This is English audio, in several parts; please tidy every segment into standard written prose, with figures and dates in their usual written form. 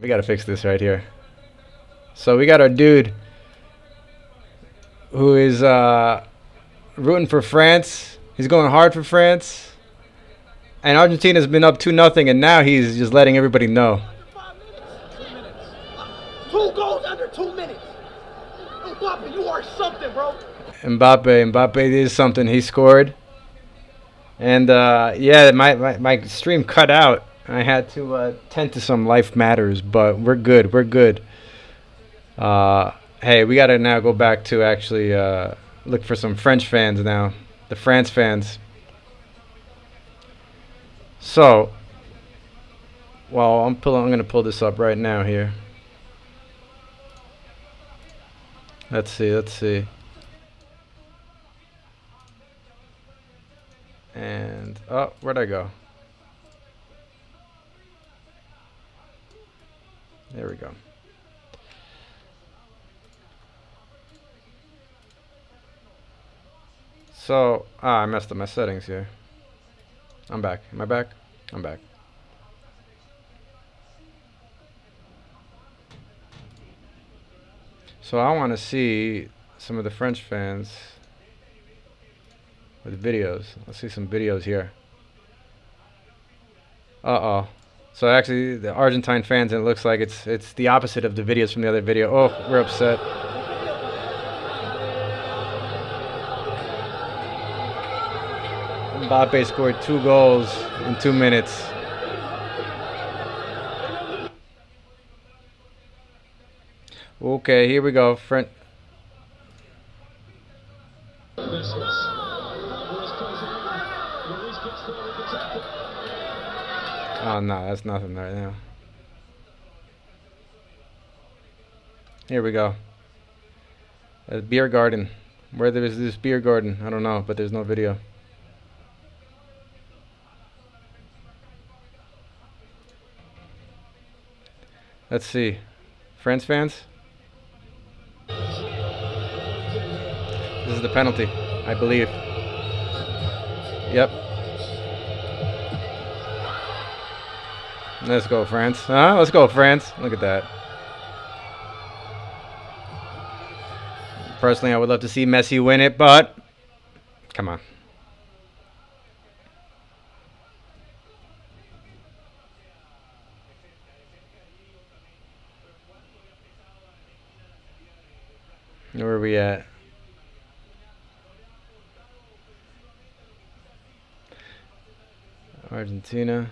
We gotta fix this right here. So we got our dude who is rooting for France. He's going hard for France. And Argentina's been up 2-0, and now he's just letting everybody know. 2 goals under 2 minutes. Mbappe, you are something, bro. Mbappe is something. He scored. And yeah, my stream cut out. I had to tend to some life matters, but we're good. We're good. Hey, we got to now go back to actually look for some French fans now. The France fans. So, well, I'm going to pull this up right now here. Let's see. And, oh, where'd I go? There we go. So, I messed up my settings here. I'm back. Am I back? I'm back. So I want to see some of the French fans with videos. Let's see some videos here. Uh-oh. So actually, the Argentine fans, and it looks like it's the opposite of the videos from the other video. Oh, we're upset. Mbappe scored 2 goals in 2 minutes. Okay, here we go. Oh no, that's nothing right now. Here we go. A beer garden. Where there is this beer garden? I don't know, but there's no video. Let's see. France fans? This is the penalty, I believe. Yep. Let's go, France. Huh? Let's go, France. Look at that. Personally, I would love to see Messi win it, but come on. Where are we at? Argentina.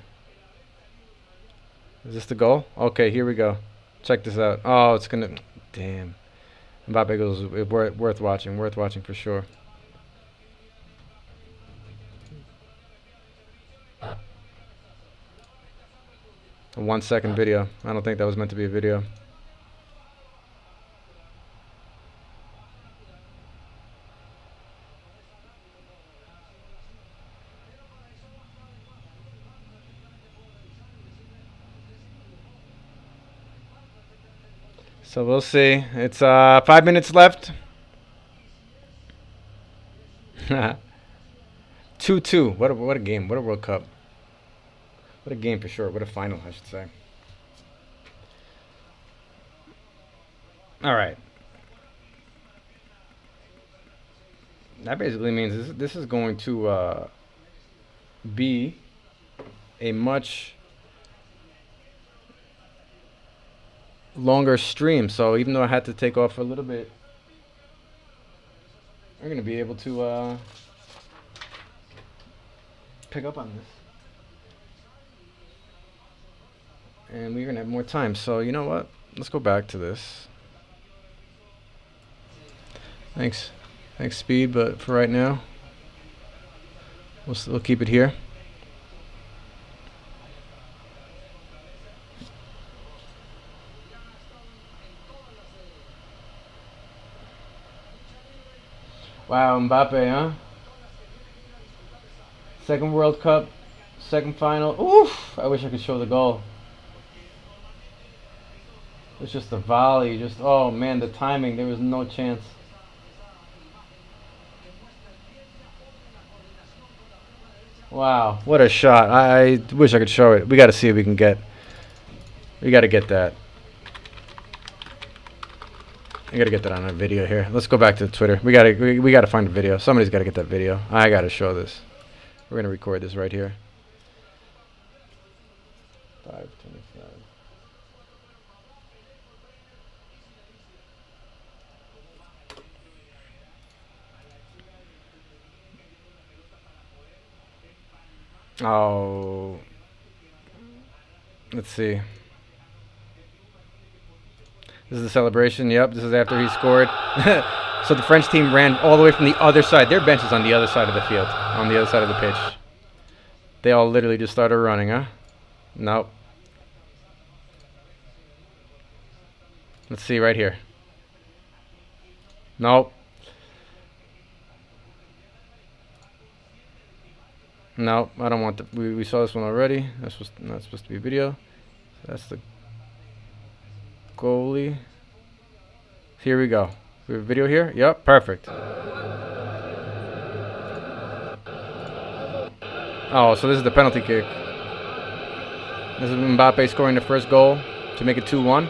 Is this the goal? Okay, here we go. Check this out. Oh, it's gonna. Damn. Mbappe goes. Worth watching. Worth watching for sure. A 1-second video. I don't think that was meant to be a video. So we'll see. It's 5 minutes left. 2-2. What a game. What a World Cup. What a game for sure. What a final, I should say. All right. That basically means this is going to be a much longer stream. So even though I had to take off for a little bit, we're going to be able to pick up on this. And we're going to have more time. So you know what? Let's go back to this. Thanks, Speed, but for right now, we'll keep it here. Wow, Mbappe, huh? Second World Cup, second final. Oof! I wish I could show the goal. It's just the volley. Just, oh man, the timing. There was no chance. Wow, what a shot. I wish I could show it. We got to see if we can get We got to get that. I got to get that on a video here. Let's go back to Twitter. We got to find a video. Somebody's got to get that video. I got to show this. We're going to record this right here. 5:25. Oh, let's see. This is the celebration. Yep, this is after he scored. So the French team ran all the way from the other side. Their bench is on the other side of the field, on the other side of the pitch. They all literally just started running, huh? Nope. Let's see right here. Nope. Nope, I don't want the. We saw this one already. That's not supposed to be a video. That's the goalie. Here we go. We have a video here? Yep, perfect. Oh, so this is the penalty kick. This is Mbappe scoring the first goal to make it 2-1.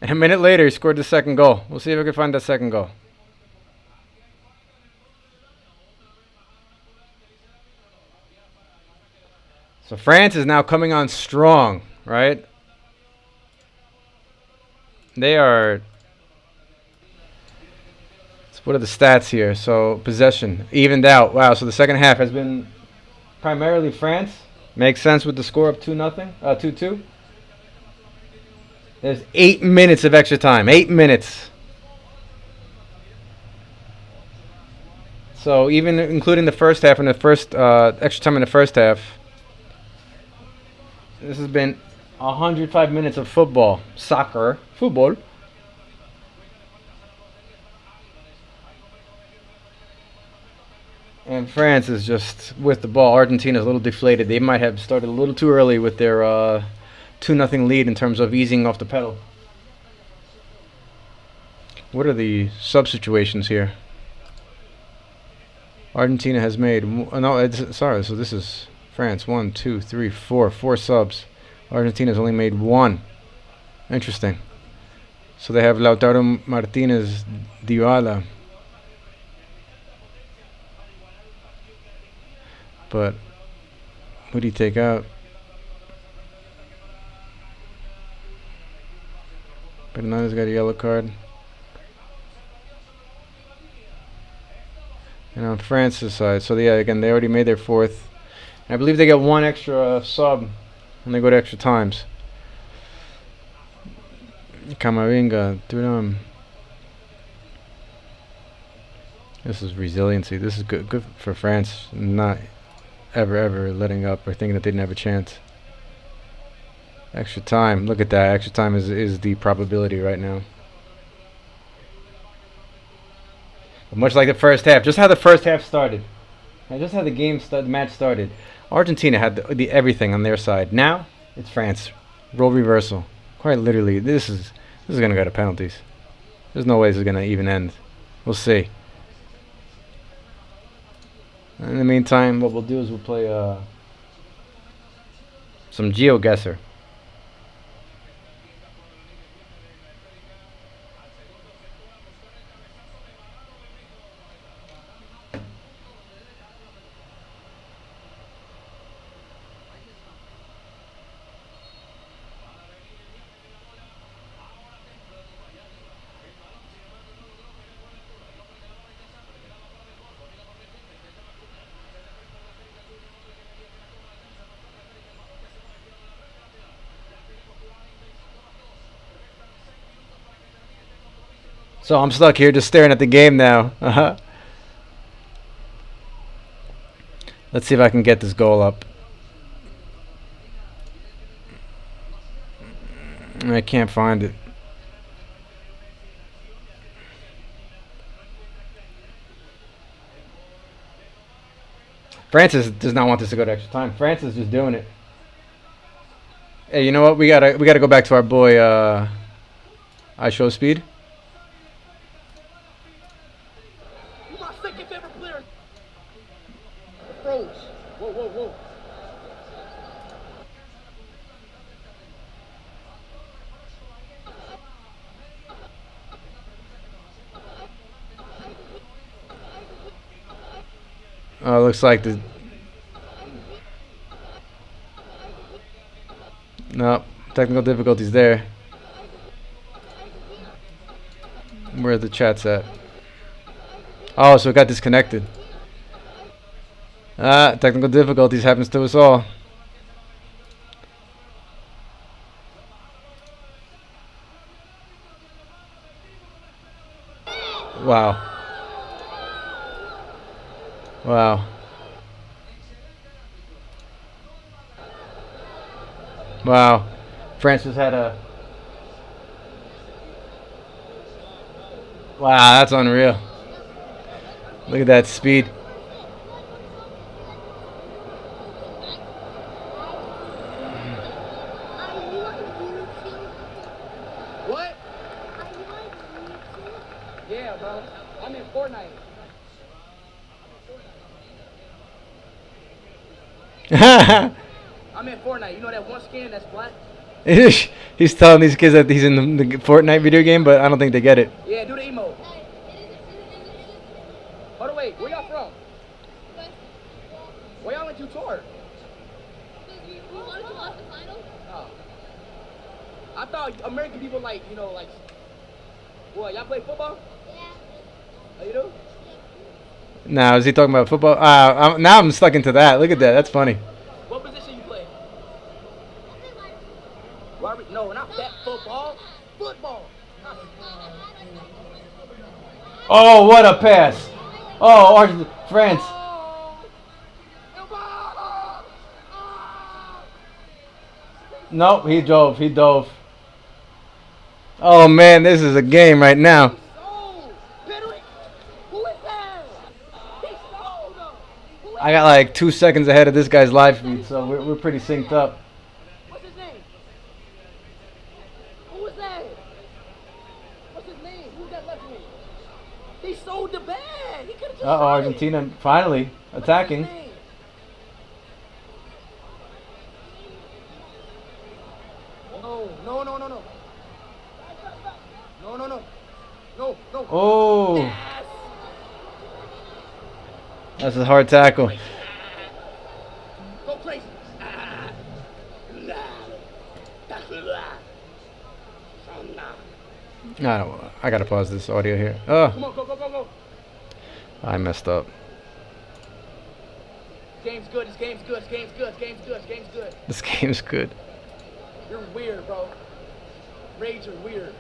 And a minute later, he scored the second goal. We'll see if I can find that second goal. So France is now coming on strong, right? They are. So what are the stats here? So possession evened out. Wow. So the second half has been primarily France. Makes sense with the score of 2-0, 2-2. There's 8 minutes of extra time. 8 minutes. So even including the first half and the first extra time in the first half, this has been 105 minutes of football. Soccer. Football. And France is just with the ball. Argentina is a little deflated. They might have started a little too early with their 2-0 lead in terms of easing off the pedal. What are the sub situations here? Argentina has made sorry. So this is France. 1, 2, 3, 4. 4 subs. Argentina's only made 1. Interesting. So they have Lautaro Martinez, Dybala. But who do you take out? Bernardo's got a yellow card. And on France's side, so yeah, again, they already made their 4th. And I believe they get 1 extra sub when they go to extra times. Camavinga, Thuram. This is resiliency. This is good for France. Not ever letting up or thinking that they didn't have a chance. Extra time. Look at that. Extra time is the probability right now. But much like the first half, just how the first half started, and just how the match started. Argentina had the everything on their side. Now it's France. Role reversal. Quite literally, this is gonna go to penalties. There's no way this is gonna even end. We'll see. In the meantime, what we'll do is we'll play some GeoGuessr. So I'm stuck here just staring at the game now. Let's see if I can get this goal up. I can't find it. Francis does not want this to go to extra time. Francis is just doing it. Hey, you know what? We gotta go back to our boy I show speed. Oh, looks like the. No, technical difficulties there. Where the chat's at? Oh, so it got disconnected. Technical difficulties happens to us all. Wow. Wow. Wow. Francis had a. Wow, that's unreal. Look at that speed. What? Yeah, bro. I'm in Fortnite. I'm in Fortnite. You know that one skin that's black? He's telling these kids that he's in the Fortnite video game, but I don't think they get it. Yeah, do the emote. Hold on, wait. Where y'all from? Where y'all went to tour? Oh. I thought American people like, you know, like, what, y'all play football? Oh, you do? Now, is he talking about football? Now I'm stuck into that. Look at that. That's funny. What position you play? No, not that football. Football. Oh, what a pass. Oh, France. Nope, he dove. He dove. Oh, man, this is a game right now. I got like 2 seconds ahead of this guy's live feed, so we're pretty synced up. What's his name? Who was that? What's his name? Who's that left wing? He sold the bag. He could have just Uh-oh, Argentina finally attacking. No. No. Oh, Yes. that's a hard tackle. Go crazy. I gotta pause this audio here. Oh, Come on, go. I messed up. Game's good. This game's good. This game's good. You're weird, bro. Rage are weird.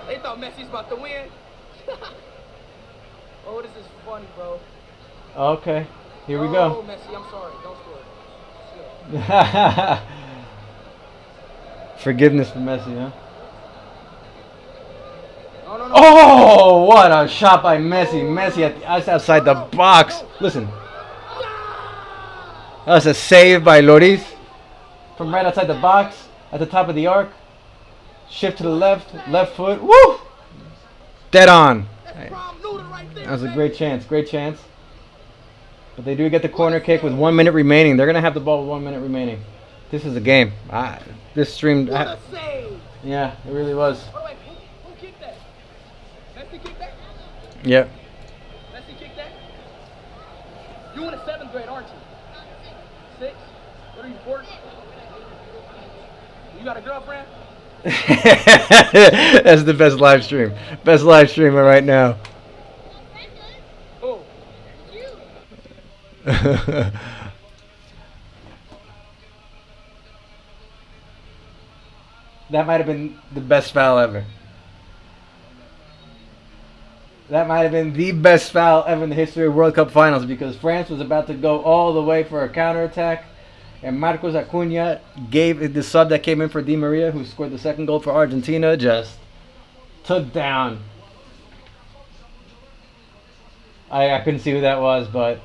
They thought Messi's about to win. Oh, this is funny, bro. Okay, here we Oh, go. Messi, I'm sorry. Don't score. Forgiveness for Messi, huh? No. Oh, what a shot by Messi. Messi that's outside the box. Listen. That's a save by Loris. From right outside the box, at the top of the arc. Shift to the left foot. Woo! Dead on. That was a great chance. But they do get the corner kick with 1 minute remaining. They're going to have the ball with 1 minute remaining. This is a game. This stream. What a save! Yeah, it really was. Oh, wait, who kicked that? Messi kicked that? Yep. Messi kicked that? You in the 7th grade, aren't you? 6? What are you, 4? You got a girlfriend? That's the best live stream. Best live streamer right now. Oh. That might have been the best foul ever. That might have been the best foul ever in the history of World Cup finals because France was about to go all the way for a counterattack. And Marcos Acuna gave the sub that came in for Di Maria, who scored the second goal for Argentina, just took down. I couldn't see who that was, but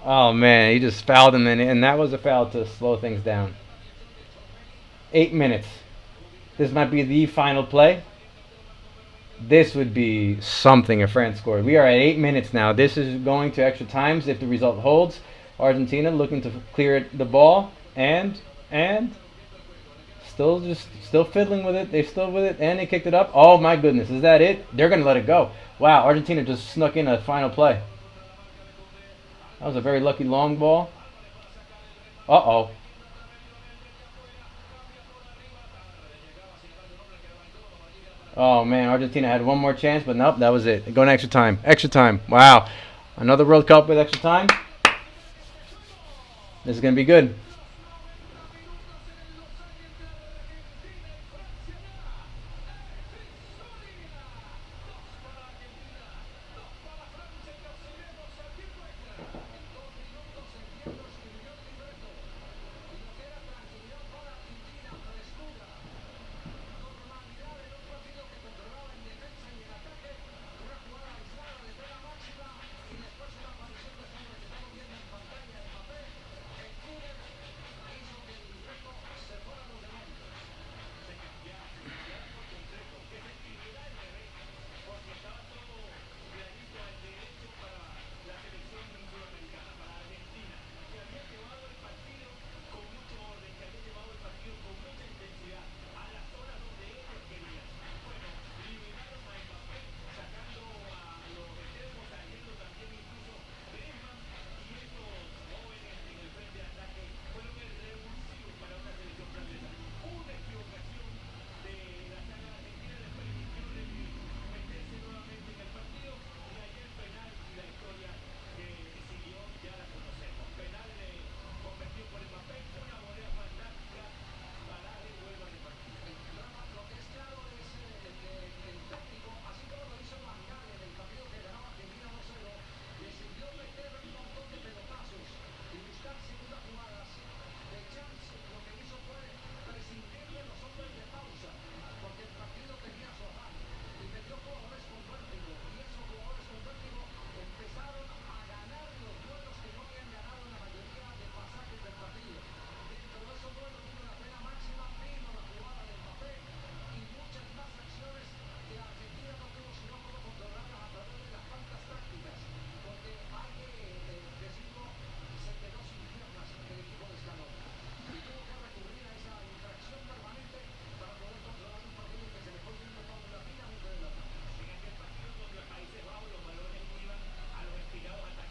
oh man, he just fouled him, and that was a foul to slow things down. 8 minutes. This might be the final play. This would be something if France scored. We are at 8 minutes now. This is going to extra times if the result holds. Argentina looking to clear the ball and Still fiddling with it. They still with it, and they kicked it up. Oh my goodness, is that it? They're gonna let it go. Wow, Argentina just snuck in a final play. That was a very lucky long ball. Uh-oh. Oh man, Argentina had one more chance, but nope, that was it. Going extra time. Extra time. Wow. Another World Cup with extra time. This is gonna be good.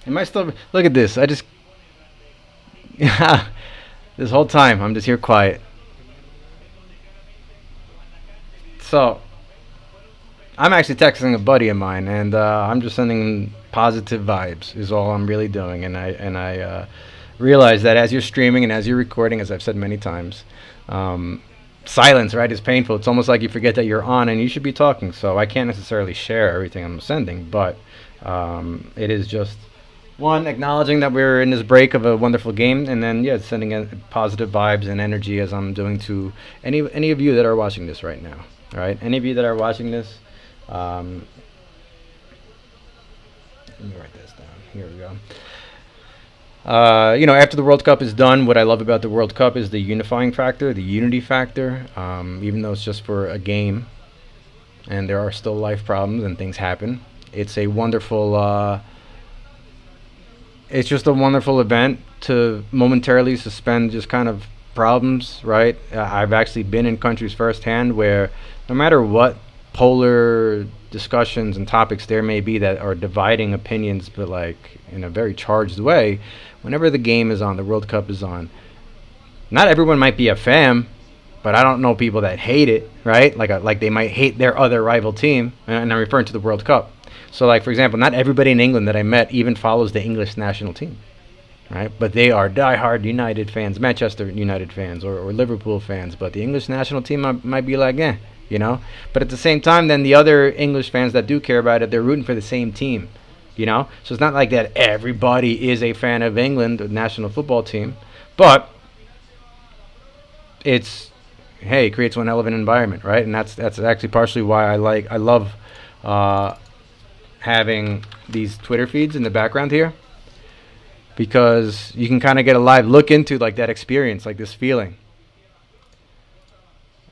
Am I still? Look at this. I just. This whole time, I'm just here quiet. So, I'm actually texting a buddy of mine, and I'm just sending him positive vibes. Is all I'm really doing, and I realize that as you're streaming and as you're recording, as I've said many times, silence, right, is painful. It's almost like you forget that you're on and you should be talking. So I can't necessarily share everything I'm sending, but it is just one acknowledging that we're in this break of a wonderful game, and then yeah, sending positive vibes and energy as I'm doing to any of you that are watching this right now. All right, any of you that are watching this. Let me write this down. Here we go. After the World Cup is done, what I love about the World Cup is the unifying factor, the unity factor. Even though it's just for a game, and there are still life problems and things happen, it's a wonderful. It's just a wonderful event to momentarily suspend just kind of problems, right? I've actually been in countries firsthand where no matter what polar discussions and topics there may be that are dividing opinions, but like in a very charged way, whenever the game is on, the World Cup is on, not everyone might be a fan, but I don't know people that hate it, right? Like they might hate their other rival team, and I'm referring to the World Cup. So, like, for example, not everybody in England that I met even follows the English national team, right? But they are diehard United fans, Manchester United fans, or Liverpool fans. But the English national team might be like, But at the same time, then the other English fans that do care about it, they're rooting for the same team, So it's not like that everybody is a fan of England, the national football team. But it creates one hell of an environment, right? And that's actually partially why I love having these Twitter feeds in the background here, because you can kind of get a live look into like that experience, like this feeling.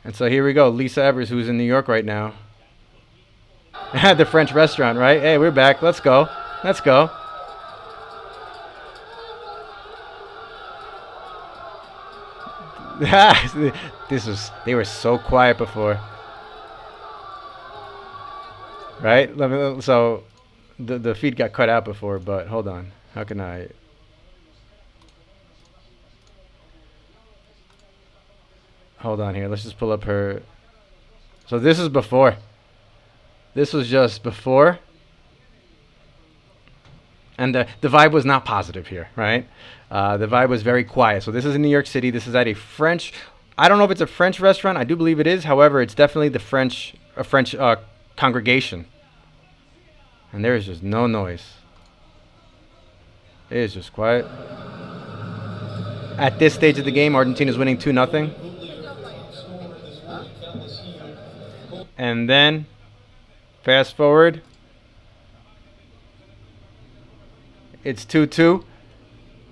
And so here we go, Lisa Evers, who's in New York right now, at the French restaurant, right? Hey, we're back. Let's go. They were so quiet before, right? So the feed got cut out before, but hold on. How can I? Hold on here. Let's just pull up her. So this is before. This was just before. And the vibe was not positive here, right? The vibe was very quiet. So this is in New York City. This is at a French. I don't know if it's a French restaurant. I do believe it is. However, it's definitely a French congregation. And there is just no noise. It is just quiet. At this stage of the game, Argentina's winning 2-0. And then, fast forward. It's 2-2.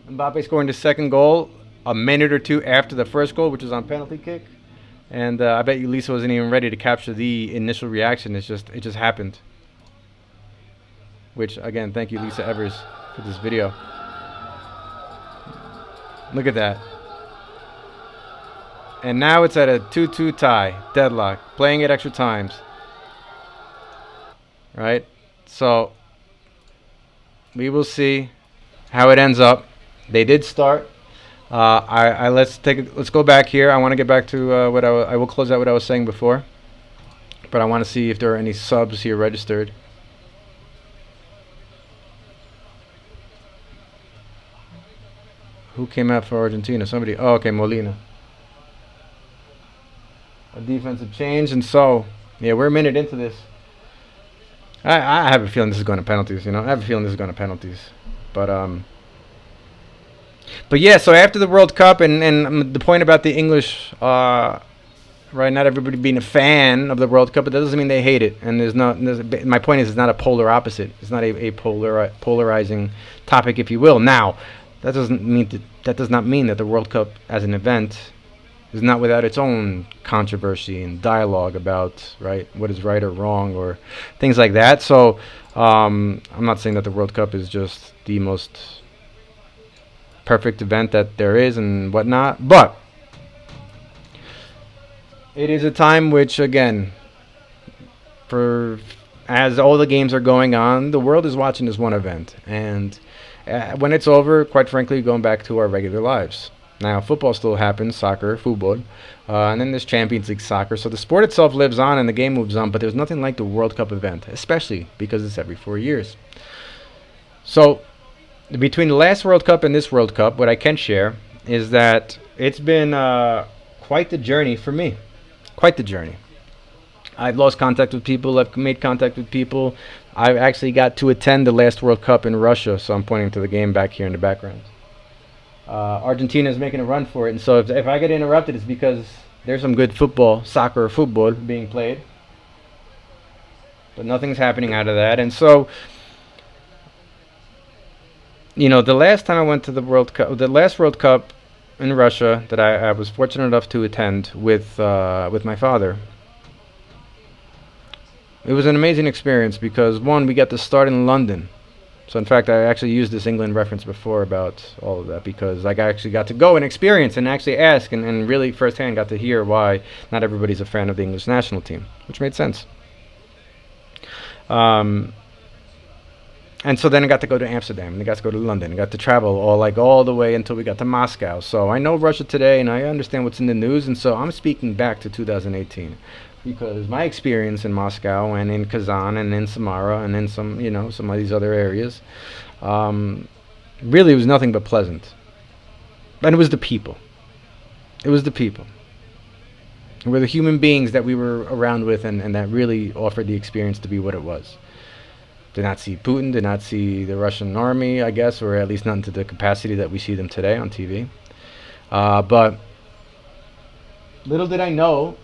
Mbappe scoring the second goal a minute or two after the first goal, which was on penalty kick. And I bet you Lisa wasn't even ready to capture the initial reaction. It just happened. Which, again, thank you, Lisa Evers, for this video. Look at that. And now it's at a 2-2 tie, deadlock, playing at extra times. Right? So, we will see how it ends up. They did start. Let's go back here. I want to get back to I will close out what I was saying before. But I want to see if there are any subs here registered. Who came out for Argentina? Somebody. Oh, okay, Molina. A defensive change, and so yeah, we're a minute into this. I have a feeling this is going to penalties. I have a feeling this is going to penalties. But yeah. So after the World Cup, and the point about the English, right? Not everybody being a fan of the World Cup, but that doesn't mean they hate it. And my point is, it's not a polar opposite. It's not a polarizing topic, if you will. Now, that does not mean that the World Cup as an event is not without its own controversy and dialogue about what is right or wrong or things like that. So I'm not saying that the World Cup is just the most perfect event that there is and whatnot, but it is a time which, again, as all the games are going on, the world is watching this one event, and when it's over, quite frankly, going back to our regular lives. Now, football still happens, soccer, football, and then there's Champions League soccer. So the sport itself lives on and the game moves on, but there's nothing like the World Cup event, especially because it's every 4 years. So between the last World Cup and this World Cup, what I can share is that it's been quite the journey for me. Quite the journey. I've lost contact with people. I've made contact with people. I actually got to attend the last World Cup in Russia, so I'm pointing to the game back here in the background. Argentina is making a run for it, and so if I get interrupted, it's because there's some good soccer or football being played, but nothing's happening out of that. And so, the last time I went to the last World Cup in Russia that I was fortunate enough to attend with my father, it was an amazing experience because, one, we got to start in London. So, in fact, I actually used this England reference before about all of that because I actually got to go and experience and actually ask and really firsthand got to hear why not everybody's a fan of the English national team, which made sense. And so then I got to go to Amsterdam and I got to go to London. I got to travel all the way until we got to Moscow. So I know Russia today and I understand what's in the news, and so I'm speaking back to 2018. Because my experience in Moscow and in Kazan and in Samara and in some of these other areas, really was nothing but pleasant. And it was the people. It was the people. It were the human beings that we were around with and that really offered the experience to be what it was. Did not see Putin, did not see the Russian army, I guess, or at least not to the capacity that we see them today on TV. But little did I know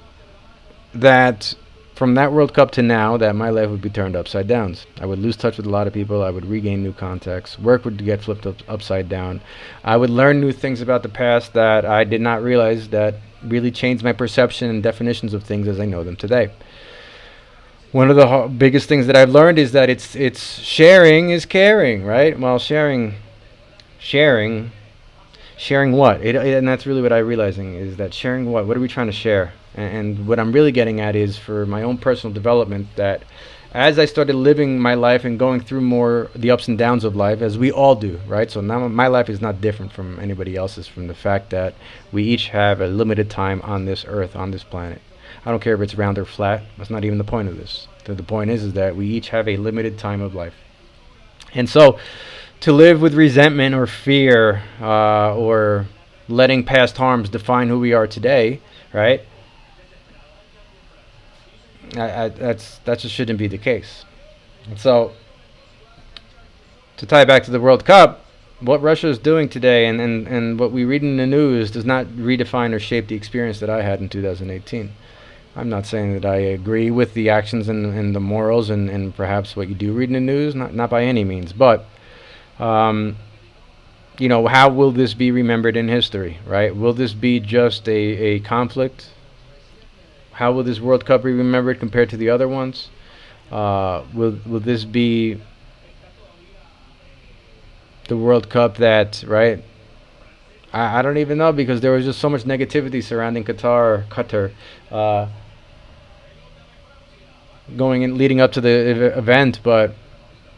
that from that World Cup to now, that my life would be turned upside down. I would lose touch with a lot of people. I would regain new contacts. Work would get flipped upside down. I would learn new things about the past that I did not realize that really changed my perception and definitions of things as I know them today. One of the biggest things that I've learned is that it's sharing is caring, right? Well, sharing Sharing what? And that's really what I'm realizing is that sharing what? What are we trying to share? And what I'm really getting at is for my own personal development that as I started living my life and going through more the ups and downs of life, as we all do, right? So now my life is not different from anybody else's from the fact that we each have a limited time on this earth, on this planet. I don't care if it's round or flat. That's not even the point of this. The point is that we each have a limited time of life. And so to live with resentment or fear or letting past harms define who we are today, right? That just shouldn't be the case. And so to tie back to the World Cup, what Russia is doing today and what we read in the news does not redefine or shape the experience that I had in 2018. I'm not saying that I agree with the actions and the morals and perhaps what you do read in the news, not by any means, but how will this be remembered in history, right? Will this be just a conflict? How will this World Cup be remembered compared to the other ones? Will this be the World Cup that, right? I don't even know because there was just so much negativity surrounding Qatar, going and leading up to the event,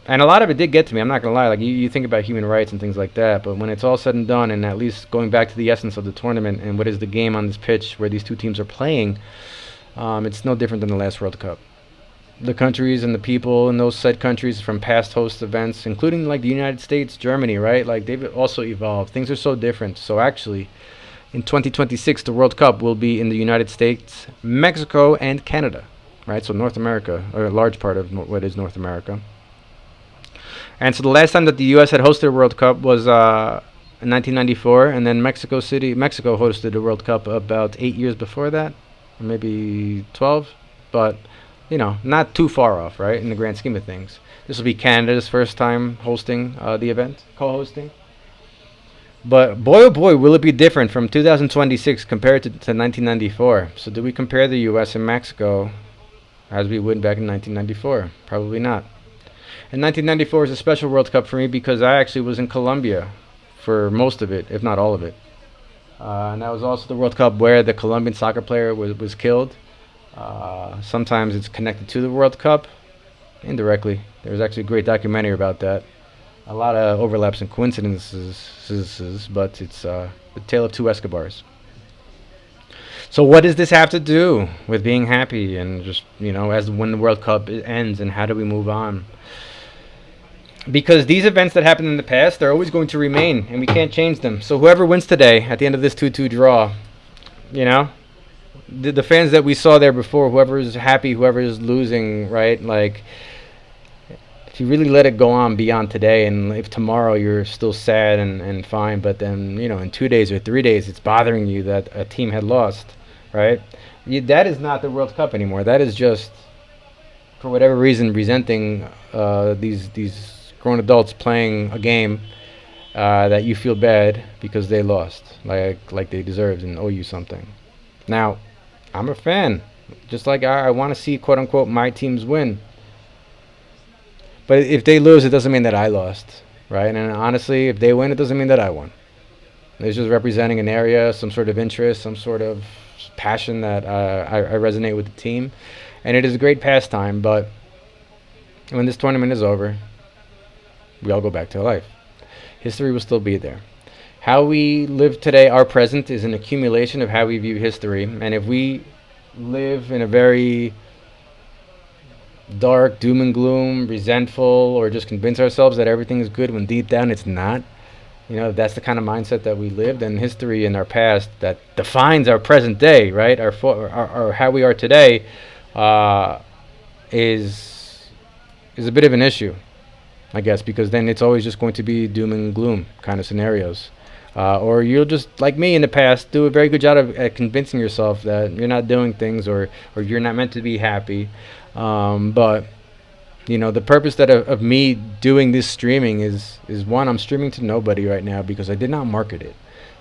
and a lot of it did get to me. I'm not gonna lie. Like you think about human rights and things like that, but when it's all said and done, and at least going back to the essence of the tournament and what is the game on this pitch where these two teams are playing, it's no different than the last World Cup. The countries and the people in those said countries from past host events, including like the United States, Germany, right? Like they've also evolved. Things are so different. So actually, in 2026, the World Cup will be in the United States, Mexico, and Canada, right? So North America, or a large part of what is North America. And so the last time that the U.S. had hosted a World Cup was in 1994, and then Mexico hosted the World Cup about 8 years before that, or maybe 12, but not too far off, right, in the grand scheme of things. This will be Canada's first time hosting the event, co-hosting. But boy, oh boy, will it be different from 2026 compared to 1994. So do we compare the U.S. and Mexico as we would back in 1994? Probably not. And 1994 is a special World Cup for me because I actually was in Colombia for most of it, if not all of it. And that was also the World Cup where the Colombian soccer player was killed. Sometimes it's connected to the World Cup indirectly. There's actually a great documentary about that. A lot of overlaps and coincidences, but it's the tale of two Escobars. So what does this have to do with being happy and just, as when the World Cup ends and how do we move on? Because these events that happened in the past, they're always going to remain and we can't change them. So whoever wins today at the end of this 2-2 draw, the fans that we saw there before, whoever is happy, whoever is losing, right? Like, if you really let it go on beyond today, and if tomorrow you're still sad and fine, but then, in 2 days or 3 days, it's bothering you that a team had lost, right? That is not the World Cup anymore. That is just, for whatever reason, resenting these grown adults playing a game that you feel bad because they lost, like they deserved and owe you something. Now, I'm a fan. Just like I want to see, quote-unquote, my teams win. But if they lose, it doesn't mean that I lost, right? And honestly, if they win, it doesn't mean that I won. It's just representing an area, some sort of interest, some sort of passion that I resonate with the team. And it is a great pastime, but when this tournament is over, we all go back to life. History will still be there. How we live today, our present, is an accumulation of how we view history. And if we live in a very dark, doom and gloom, resentful, or just convince ourselves that everything is good when deep down it's not, if that's the kind of mindset that we lived, and history in our past that defines our present day, right? Our how we are today is a bit of an issue, I guess, because then it's always just going to be doom and gloom kind of scenarios. Or you'll just, like me in the past, do a very good job at convincing yourself that you're not doing things or you're not meant to be happy. But, the purpose of me doing this streaming is one, I'm streaming to nobody right now because I did not market it.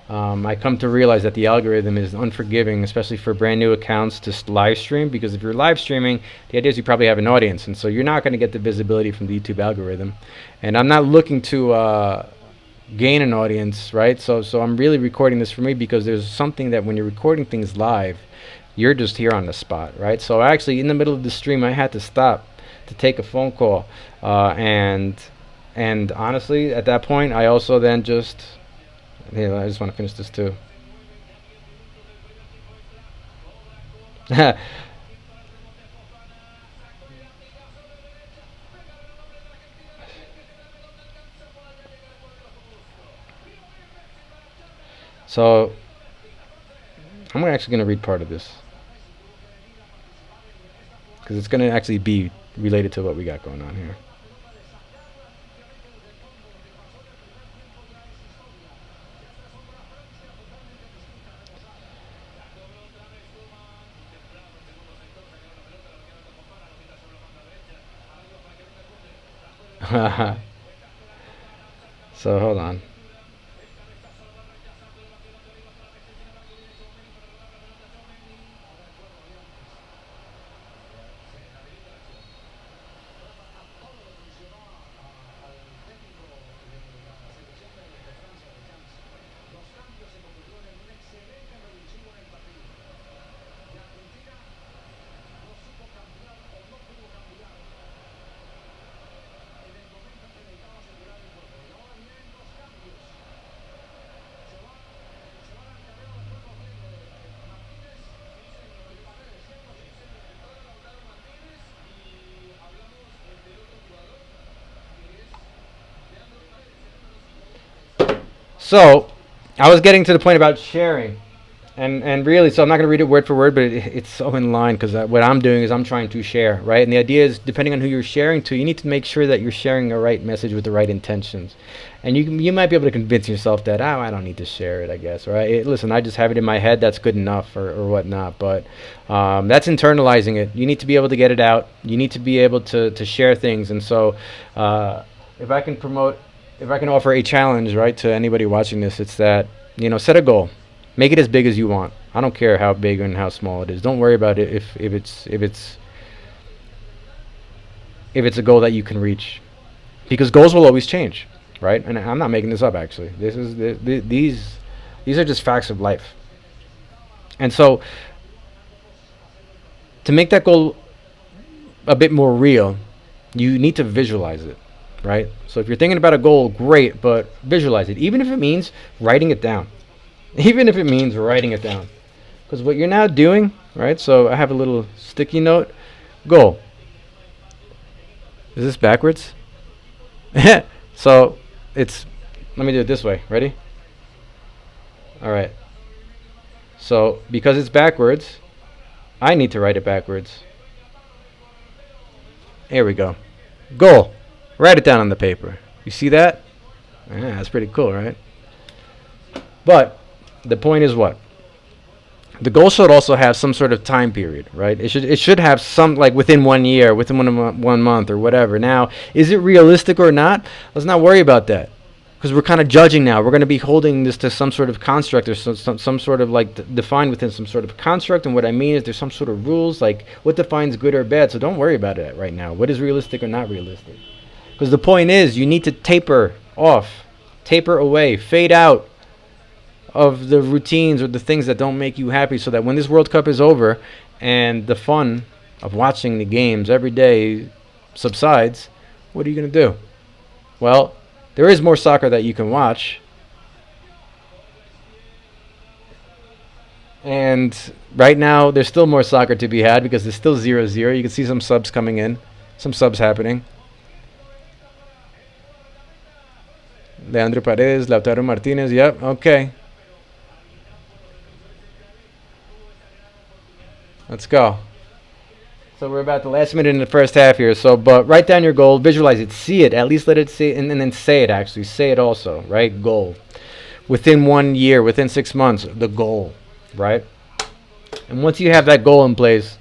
I come to realize that the algorithm is unforgiving, especially for brand new accounts to live stream, because if you're live streaming, the idea is you probably have an audience, and so you're not going to get the visibility from the YouTube algorithm. And I'm not looking to gain an audience, right? So I'm really recording this for me because there's something that when you're recording things live, you're just here on the spot, right? So actually, in the middle of the stream, I had to stop to take a phone call, and honestly, at that point, I also then just, I just want to finish this too. So I'm actually going to read part of this because it's going to actually be related to what we got going on here. So hold on. So I was getting to the point about sharing. And really, so I'm not going to read it word for word, but it's so in line because what I'm doing is I'm trying to share, right? And the idea is, depending on who you're sharing to, you need to make sure that you're sharing the right message with the right intentions. And you might be able to convince yourself that, oh, I don't need to share it, I guess, right? Listen, I just have it in my head, that's good enough, or whatnot. But that's internalizing it. You need to be able to get it out. You need to be able to share things. And so if I can promote, if I can offer a challenge, right, to anybody watching this, it's that, set a goal. Make it as big as you want. I don't care how big and how small it is. Don't worry about it if it's a goal that you can reach, because goals will always change, right? And I'm not making this up. Actually, this is these are just facts of life. And so, to make that goal a bit more real, you need to visualize it, right? So if you're thinking about a goal, great, but visualize it, even if it means writing it down. Even if it means writing it down. Because what you're now doing, right? So I have a little sticky note. Goal. Is this backwards? So it's, let me do it this way. Ready? All right. So because it's backwards, I need to write it backwards. Here we go. Goal. Write it down on the paper. You see that? Yeah, that's pretty cool, right? But the point is what? The goal should also have some sort of time period, right? It should have some, like, within 1 year, within 1 month, or whatever. Now, is it realistic or not? Let's not worry about that, because we're kind of judging now. We're going to be holding this to some sort of construct, or some sort of, like, defined within some sort of construct. And what I mean is there's some sort of rules, like what defines good or bad. So don't worry about it right now. What is realistic or not realistic? Because the point is, you need to taper off, taper away, fade out of the routines or the things that don't make you happy, so that when this World Cup is over and the fun of watching the games every day subsides, what are you going to do? Well, there is more soccer that you can watch. And right now, there's still more soccer to be had because there's still 0-0. You can see some subs coming in, some subs happening. Leandro Paredes, Lautaro Martinez, yep, okay. Let's go. So we're about the last minute in the first half here. So, but write down your goal, visualize it, see it, at least let it see it, and then say it actually. Say it also, right? Goal. Within 1 year, within 6 months, the goal, right? And once you have that goal in place,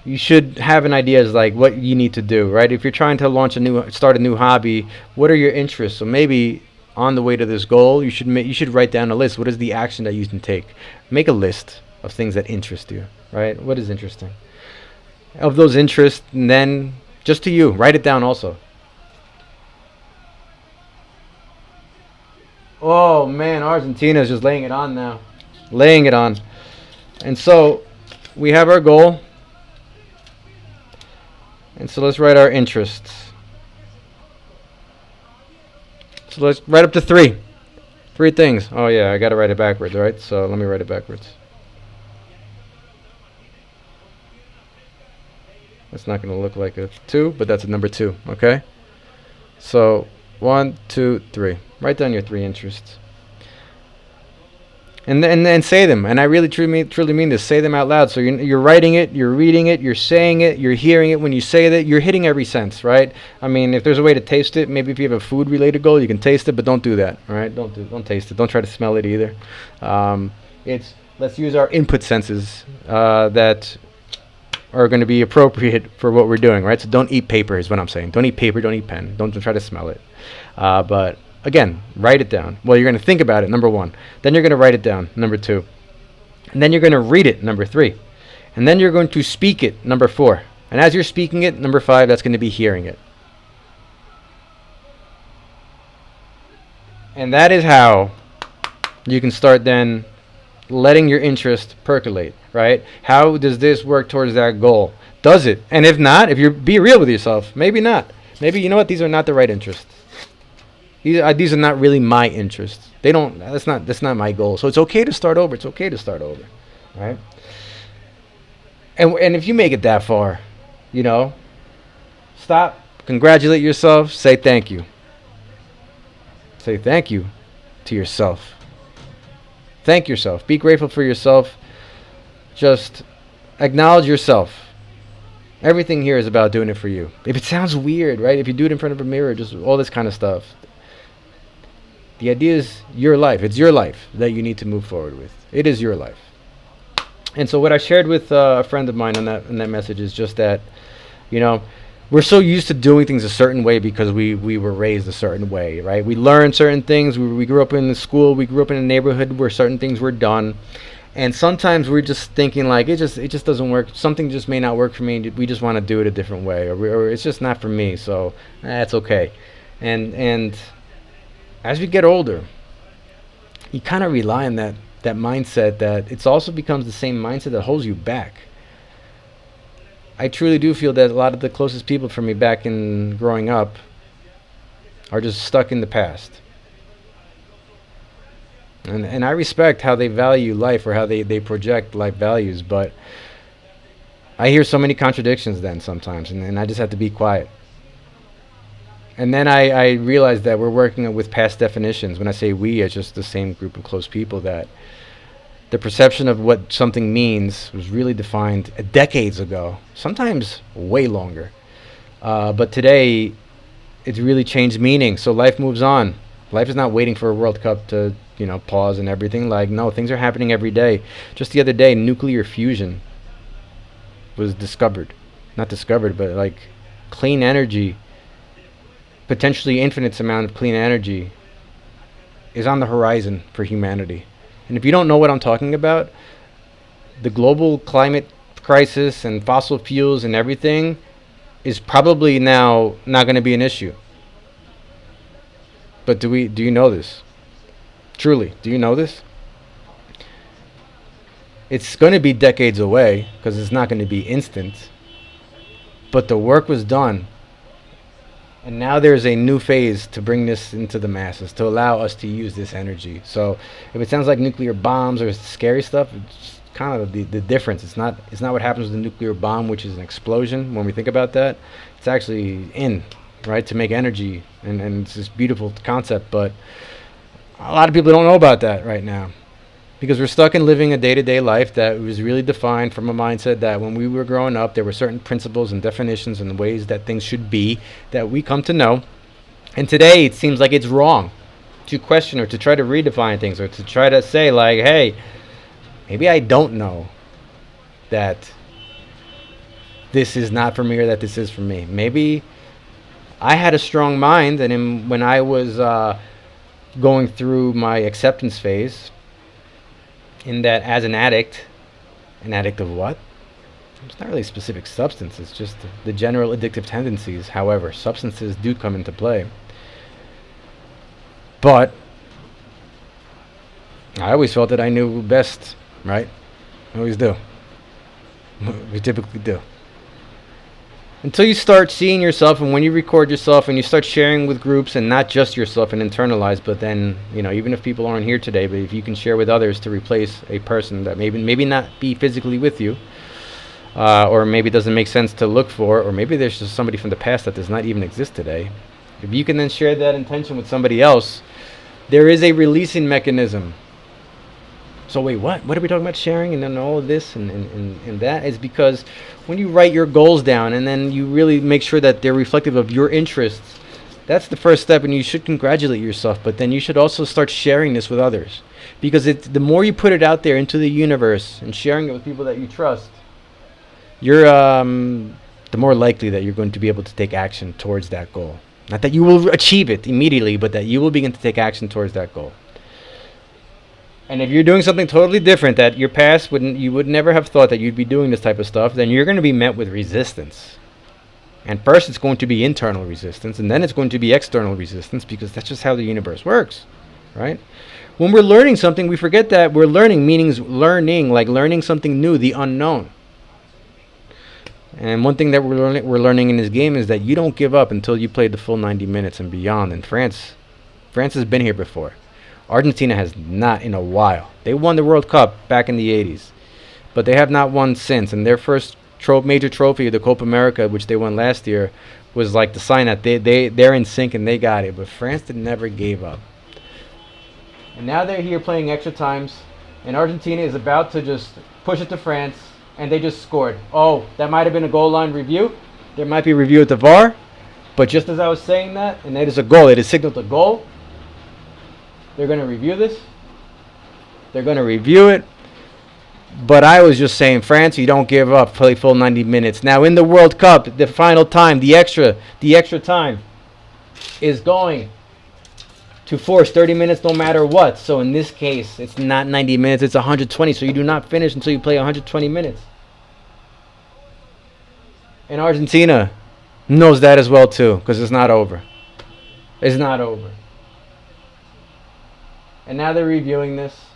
you should have an idea as like what you need to do, right? If you're trying to start a new hobby, what are your interests? So maybe on the way to this goal, you should write down a list. What is the action that you can take? Make a list of things that interest you, right? What is interesting? Of those interests, and then just to you, write it down also. Oh man, Argentina is just laying it on now, laying it on. And so we have our goal, and so let's write our interests. So let's write up to three. Three things. Oh yeah, I gotta write it backwards, right? So let me write it backwards. That's not gonna look like a 2, but that's a number 2, okay? So 1, 2, 3. Write down your 3 interests. And say them. And I really truly mean this. Say them out loud. So you're writing it, you're reading it, you're saying it, you're hearing it. When you say that, you're hitting every sense, right? I mean, if there's a way to taste it, maybe if you have a food related goal, you can taste it, but don't do that, all right? Don't taste it. Don't try to smell it either. Let's use our input senses that are going to be appropriate for what we're doing, right? So don't eat paper is what I'm saying. Don't eat paper, don't eat pen. Don't try to smell it. But again, write it down. Well, you're going to think about it, number 1. Then you're going to write it down, number 2. And then you're going to read it, number 3. And then you're going to speak it, number 4. And as you're speaking it, number 5, that's going to be hearing it. And that is how you can start then letting your interest percolate, right? How does this work towards that goal? Does it? And if not, if you're be real with yourself, maybe not. Maybe, you know what, these are not the right interests. These are not really my interests. That's not my goal. So it's okay to start over. It's okay to start over, right? And if you make it that far, you know, stop, congratulate yourself, say thank you. Say thank you to yourself. Thank yourself. Be grateful for yourself. Just acknowledge yourself. Everything here is about doing it for you. If it sounds weird, right? If you do it in front of a mirror, just all this kind of stuff. The idea is your life. It's your life that you need to move forward with. It is your life. And so what I shared with a friend of mine in that message is just that, you know, we're so used to doing things a certain way because we were raised a certain way, right? We learned certain things. We grew up in the school. We grew up in a neighborhood where certain things were done. And sometimes we're just thinking like, it just doesn't work. Something just may not work for me. We just want to do it a different way. Or it's just not for me. So that's okay. And as we get older, you kind of rely on that mindset that it also becomes the same mindset that holds you back. I truly do feel that a lot of the closest people for me back in growing up are just stuck in the past. And I respect how they value life or how they project life values, but I hear so many contradictions then sometimes, and I just have to be quiet. And then I realize that we're working with past definitions. When I say we, it's just the same group of close people, that the perception of what something means was really defined decades ago, sometimes way longer. But today, it's really changed meaning. So life moves on. Life is not waiting for a World Cup to, pause and everything. Like, no, things are happening every day. Just the other day, nuclear fusion was discovered. Not discovered, but like clean energy, potentially infinite amount of clean energy is on the horizon for humanity. And if you don't know what I'm talking about, the global climate crisis and fossil fuels and everything is probably now not going to be an issue. But do you know this? Truly, do you know this? It's going to be decades away because it's not going to be instant. But the work was done. And now there's a new phase to bring this into the masses, to allow us to use this energy. So if it sounds like nuclear bombs or scary stuff, it's kind of the difference. It's not what happens with a nuclear bomb, which is an explosion. When we think about that, it's actually right, to make energy. And it's this beautiful concept. But a lot of people don't know about that right now, because we're stuck in living a day-to-day life that was really defined from a mindset that when we were growing up, there were certain principles and definitions and ways that things should be that we come to know. And today, it seems like it's wrong to question or to try to redefine things or to try to say like, hey, maybe I don't know that this is not for me or that this is for me. Maybe I had a strong mind, and when I was going through my acceptance phase, in that as an addict of what? It's not really a specific substance, it's just the general addictive tendencies. However, substances do come into play. But I always felt that I knew best, right? I always do. We typically do. Until you start seeing yourself, and when you record yourself and you start sharing with groups and not just yourself and internalize, but then, even if people aren't here today, but if you can share with others to replace a person that maybe not be physically with you, or maybe it doesn't make sense to look for, or maybe there's just somebody from the past that does not even exist today. If you can then share that intention with somebody else, there is a releasing mechanism. So wait, what? What are we talking about sharing and then all of this and that is because when you write your goals down and then you really make sure that they're reflective of your interests, that's the first step, and you should congratulate yourself, but then you should also start sharing this with others. Because the more you put it out there into the universe and sharing it with people that you trust, you're the more likely that you're going to be able to take action towards that goal. Not that you will achieve it immediately, but that you will begin to take action towards that goal. And if you're doing something totally different that your past you would never have thought that you'd be doing this type of stuff, then you're going to be met with resistance. And first it's going to be internal resistance, and then it's going to be external resistance, because that's just how the universe works, right? When we're learning something, we forget that we're learning, meaning learning, like learning something new, the unknown. And one thing that we're learning in this game is that you don't give up until you play the full 90 minutes and beyond. And France has been here before. Argentina has not in a while. They won the World Cup back in the 80s, but they have not won since. And their first major trophy, the Copa America, which they won last year, was like the sign that they're in sync and they got it. But France never gave up. And now they're here playing extra times, and Argentina is about to just push it to France, and they just scored. Oh, that might have been a goal line review. There might be a review at the VAR, but just as I was saying that, and that is a goal. It is signaled a goal. They're going to review this. They're going to review it. But I was just saying, France, you don't give up. Play full 90 minutes. Now in the World Cup, the final time, the extra time is going to force 30 minutes no matter what. So in this case, it's not 90 minutes, it's 120. So you do not finish until you play 120 minutes. And Argentina knows that as well too, because it's not over. It's not over. And now they're reviewing this.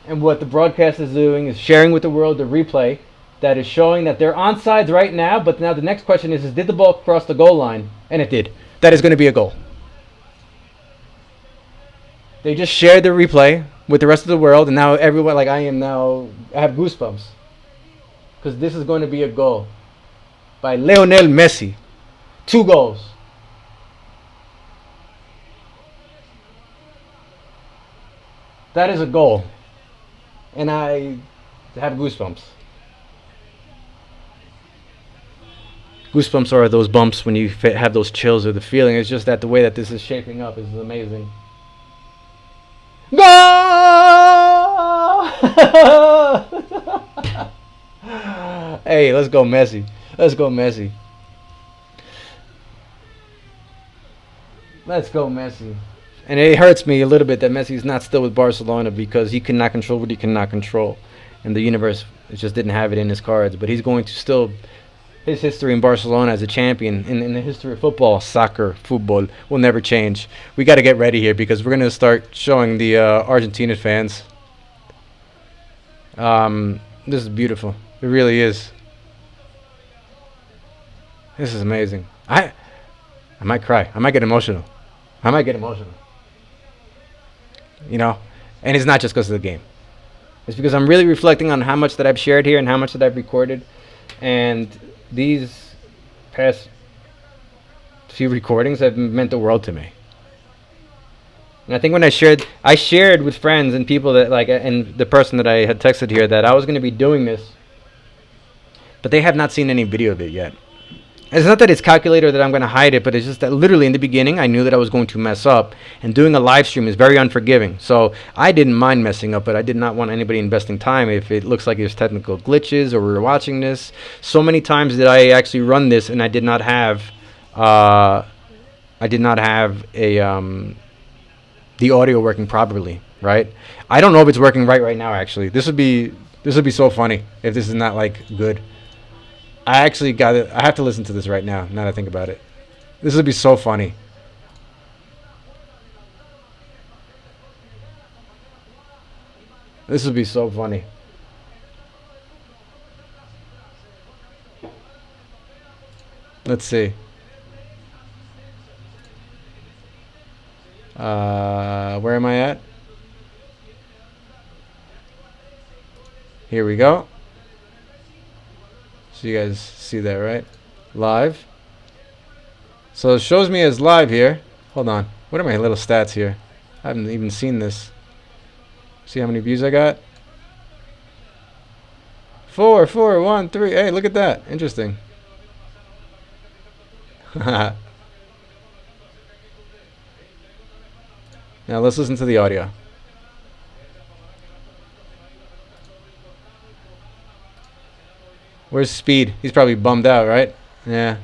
And what the broadcast is doing is sharing with the world the replay that is showing that they're onside right now. But now the next question is did the ball cross the goal line? And it did. That is going to be a goal. They just shared the replay with the rest of the world. And now everyone, like I am now, I have goosebumps. Because this is going to be a goal by Lionel Messi. 2 goals. That is a goal. And I have goosebumps. Goosebumps are those bumps when you have those chills or the feeling. It's just that the way that this is shaping up is amazing. Goal! Hey, let's go Messi. Let's go Messi. Let's go Messi. And it hurts me a little bit that Messi's not still with Barcelona, because he cannot control what he cannot control. And the universe just didn't have it in his cards. But he's going to still, his history in Barcelona as a champion in the history of football, soccer, football, will never change. We got to get ready here, because we're going to start showing the Argentina fans. This is beautiful. It really is. This is amazing. I might cry. I might get emotional. You know, and it's not just because of the game. It's because I'm really reflecting on how much that I've shared here and how much that I've recorded. And these past few recordings have meant the world to me. And I think when I shared with friends and people that and the person that I had texted here that I was going to be doing this, but they have not seen any video of it yet. It's not that it's calculated that I'm going to hide it, but it's just that literally in the beginning I knew that I was going to mess up, and doing a live stream is very unforgiving. So I didn't mind messing up, but I did not want anybody investing time if it looks like there's technical glitches or we're watching this. So many times did I actually run this and I did not have the audio working properly, right? I don't know if it's working right now actually. This would be so funny if this is not like good. I actually got it. I have to listen to this right now that I think about it. This would be so funny. This would be so funny. Let's see. Where am I at? Here we go. So you guys see that, right? Live. So it shows me as live here. Hold on. What are my little stats here? I haven't even seen this. See how many views I got? 4, 4, 1, 3. Hey, look at that. Interesting. Now let's listen to the audio. Where's Speed? He's probably bummed out, right? Yeah.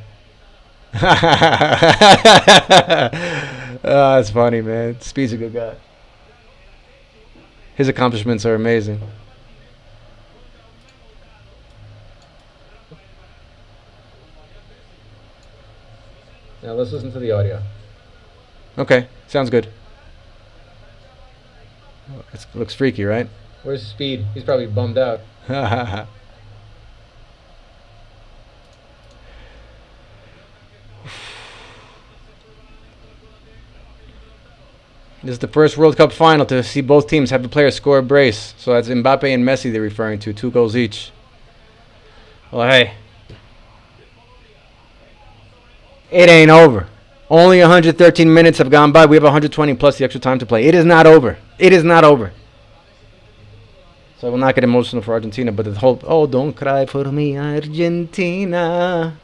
Oh, that's funny, man. Speed's a good guy. His accomplishments are amazing. Now let's listen to the audio. Okay, sounds good. It looks freaky, right? Where's Speed? He's probably bummed out. This is the first World Cup final to see both teams have the players score a brace. So that's Mbappe and Messi they're referring to, 2 goals each. Well, hey. It ain't over. Only 113 minutes have gone by. We have 120 plus the extra time to play. It is not over. It is not over. So I will not get emotional for Argentina, but the whole, oh, don't cry for me, Argentina.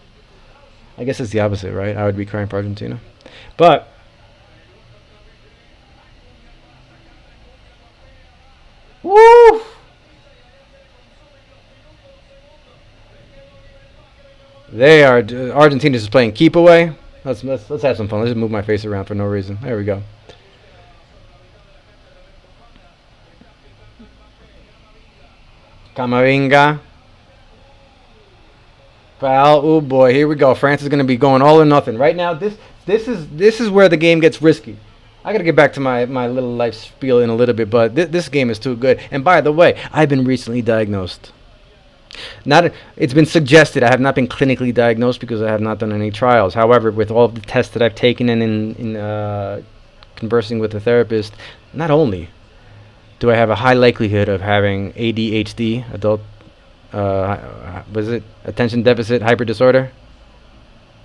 I guess it's the opposite, right? I would be crying for Argentina. But woo! They are. Argentina is playing keep away. Let's have some fun. Let's just move my face around for no reason. There we go. Camavinga. Foul. Oh boy, here we go. France is going to be going all or nothing right now. This is where the game gets risky. I got to get back to my little life spiel in a little bit, but this game is too good. And by the way, I've been recently diagnosed. It's been suggested. I have not been clinically diagnosed because I have not done any trials. However, with all of the tests that I've taken and in conversing with the therapist, not only do I have a high likelihood of having ADHD, adult, was it attention deficit hyper disorder?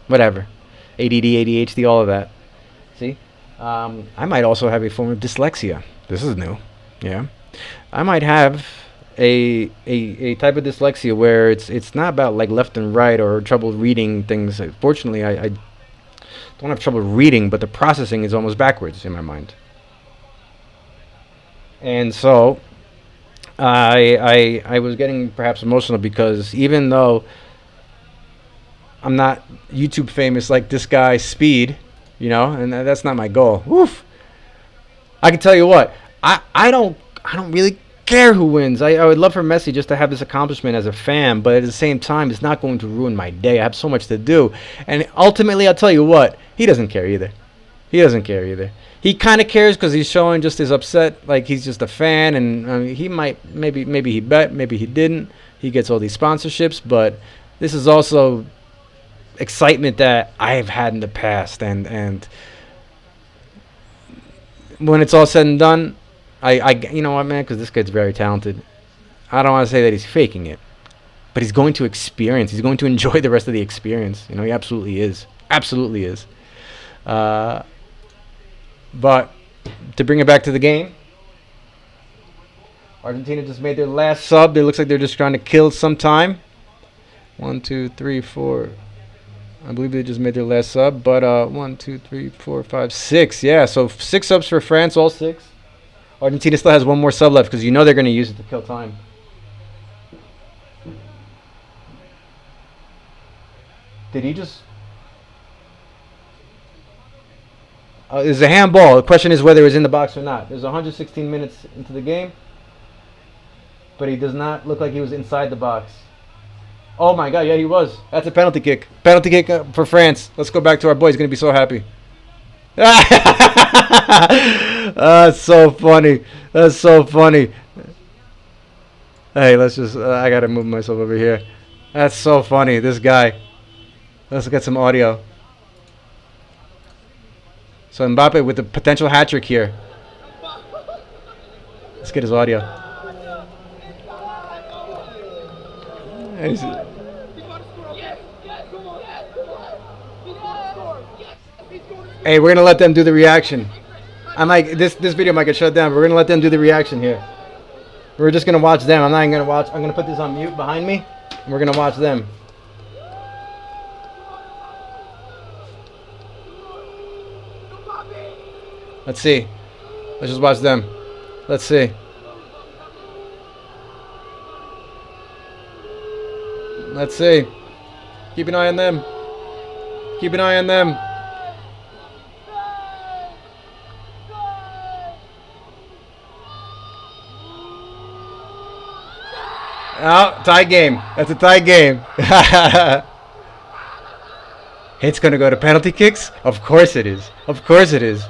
Whatever, ADD, ADHD, all of that. See, I might also have a form of dyslexia. This is new. Yeah, I might have a type of dyslexia where it's not about like left and right or trouble reading things. Fortunately, I don't have trouble reading, but the processing is almost backwards in my mind. And so I was getting perhaps emotional because even though I'm not YouTube famous like this guy Speed, you know, and that's not my goal. Woof. I can tell you what, I don't really care who wins. I would love for Messi just to have this accomplishment as a fan, but at the same time, it's not going to ruin my day. I have so much to do, and ultimately, I'll tell you what, he doesn't care either. He doesn't care either. He kind of cares because he's showing just his upset, like he's just a fan, and he might maybe he bet, maybe he didn't. He gets all these sponsorships, but this is also excitement that I have had in the past, and when it's all said and done, I you know what, man, because this kid's very talented. I don't want to say that he's faking it, but he's going to experience. He's going to enjoy the rest of the experience. You know, he absolutely is. Absolutely is. But to bring it back to the game, Argentina just made their last sub. It looks like they're just trying to kill some time. 1, 2, 3, 4. I believe they just made their last sub. But 1, 2, 3, 4, 5, 6. Yeah, so 6 subs for France, all 6. Argentina still has one more sub left because you know they're going to use it to kill time. Did he just... there's a handball. The question is whether it's in the box or not. There's 116 minutes into the game, but he does not look like he was inside the box. Oh my God, yeah, he was. That's a penalty kick. Penalty kick for France. Let's go back to our boy. He's going to be so happy. That's so funny. That's so funny. Hey, let's just. I gotta move myself over here. That's so funny. This guy. Let's get some audio. So Mbappe with the potential hat trick here. Let's get his audio. Hey, we're gonna let them do the reaction. I'm like this video might get shut down, but we're gonna let them do the reaction here. We're just gonna watch them. I'm not even gonna watch. I'm gonna put this on mute behind me, and we're gonna watch them. Let's see. Let's just watch them. Let's see. Let's see. Keep an eye on them. Keep an eye on them. Oh, tie game. That's a tie game. It's going to go to penalty kicks? Of course it is. Of course it is.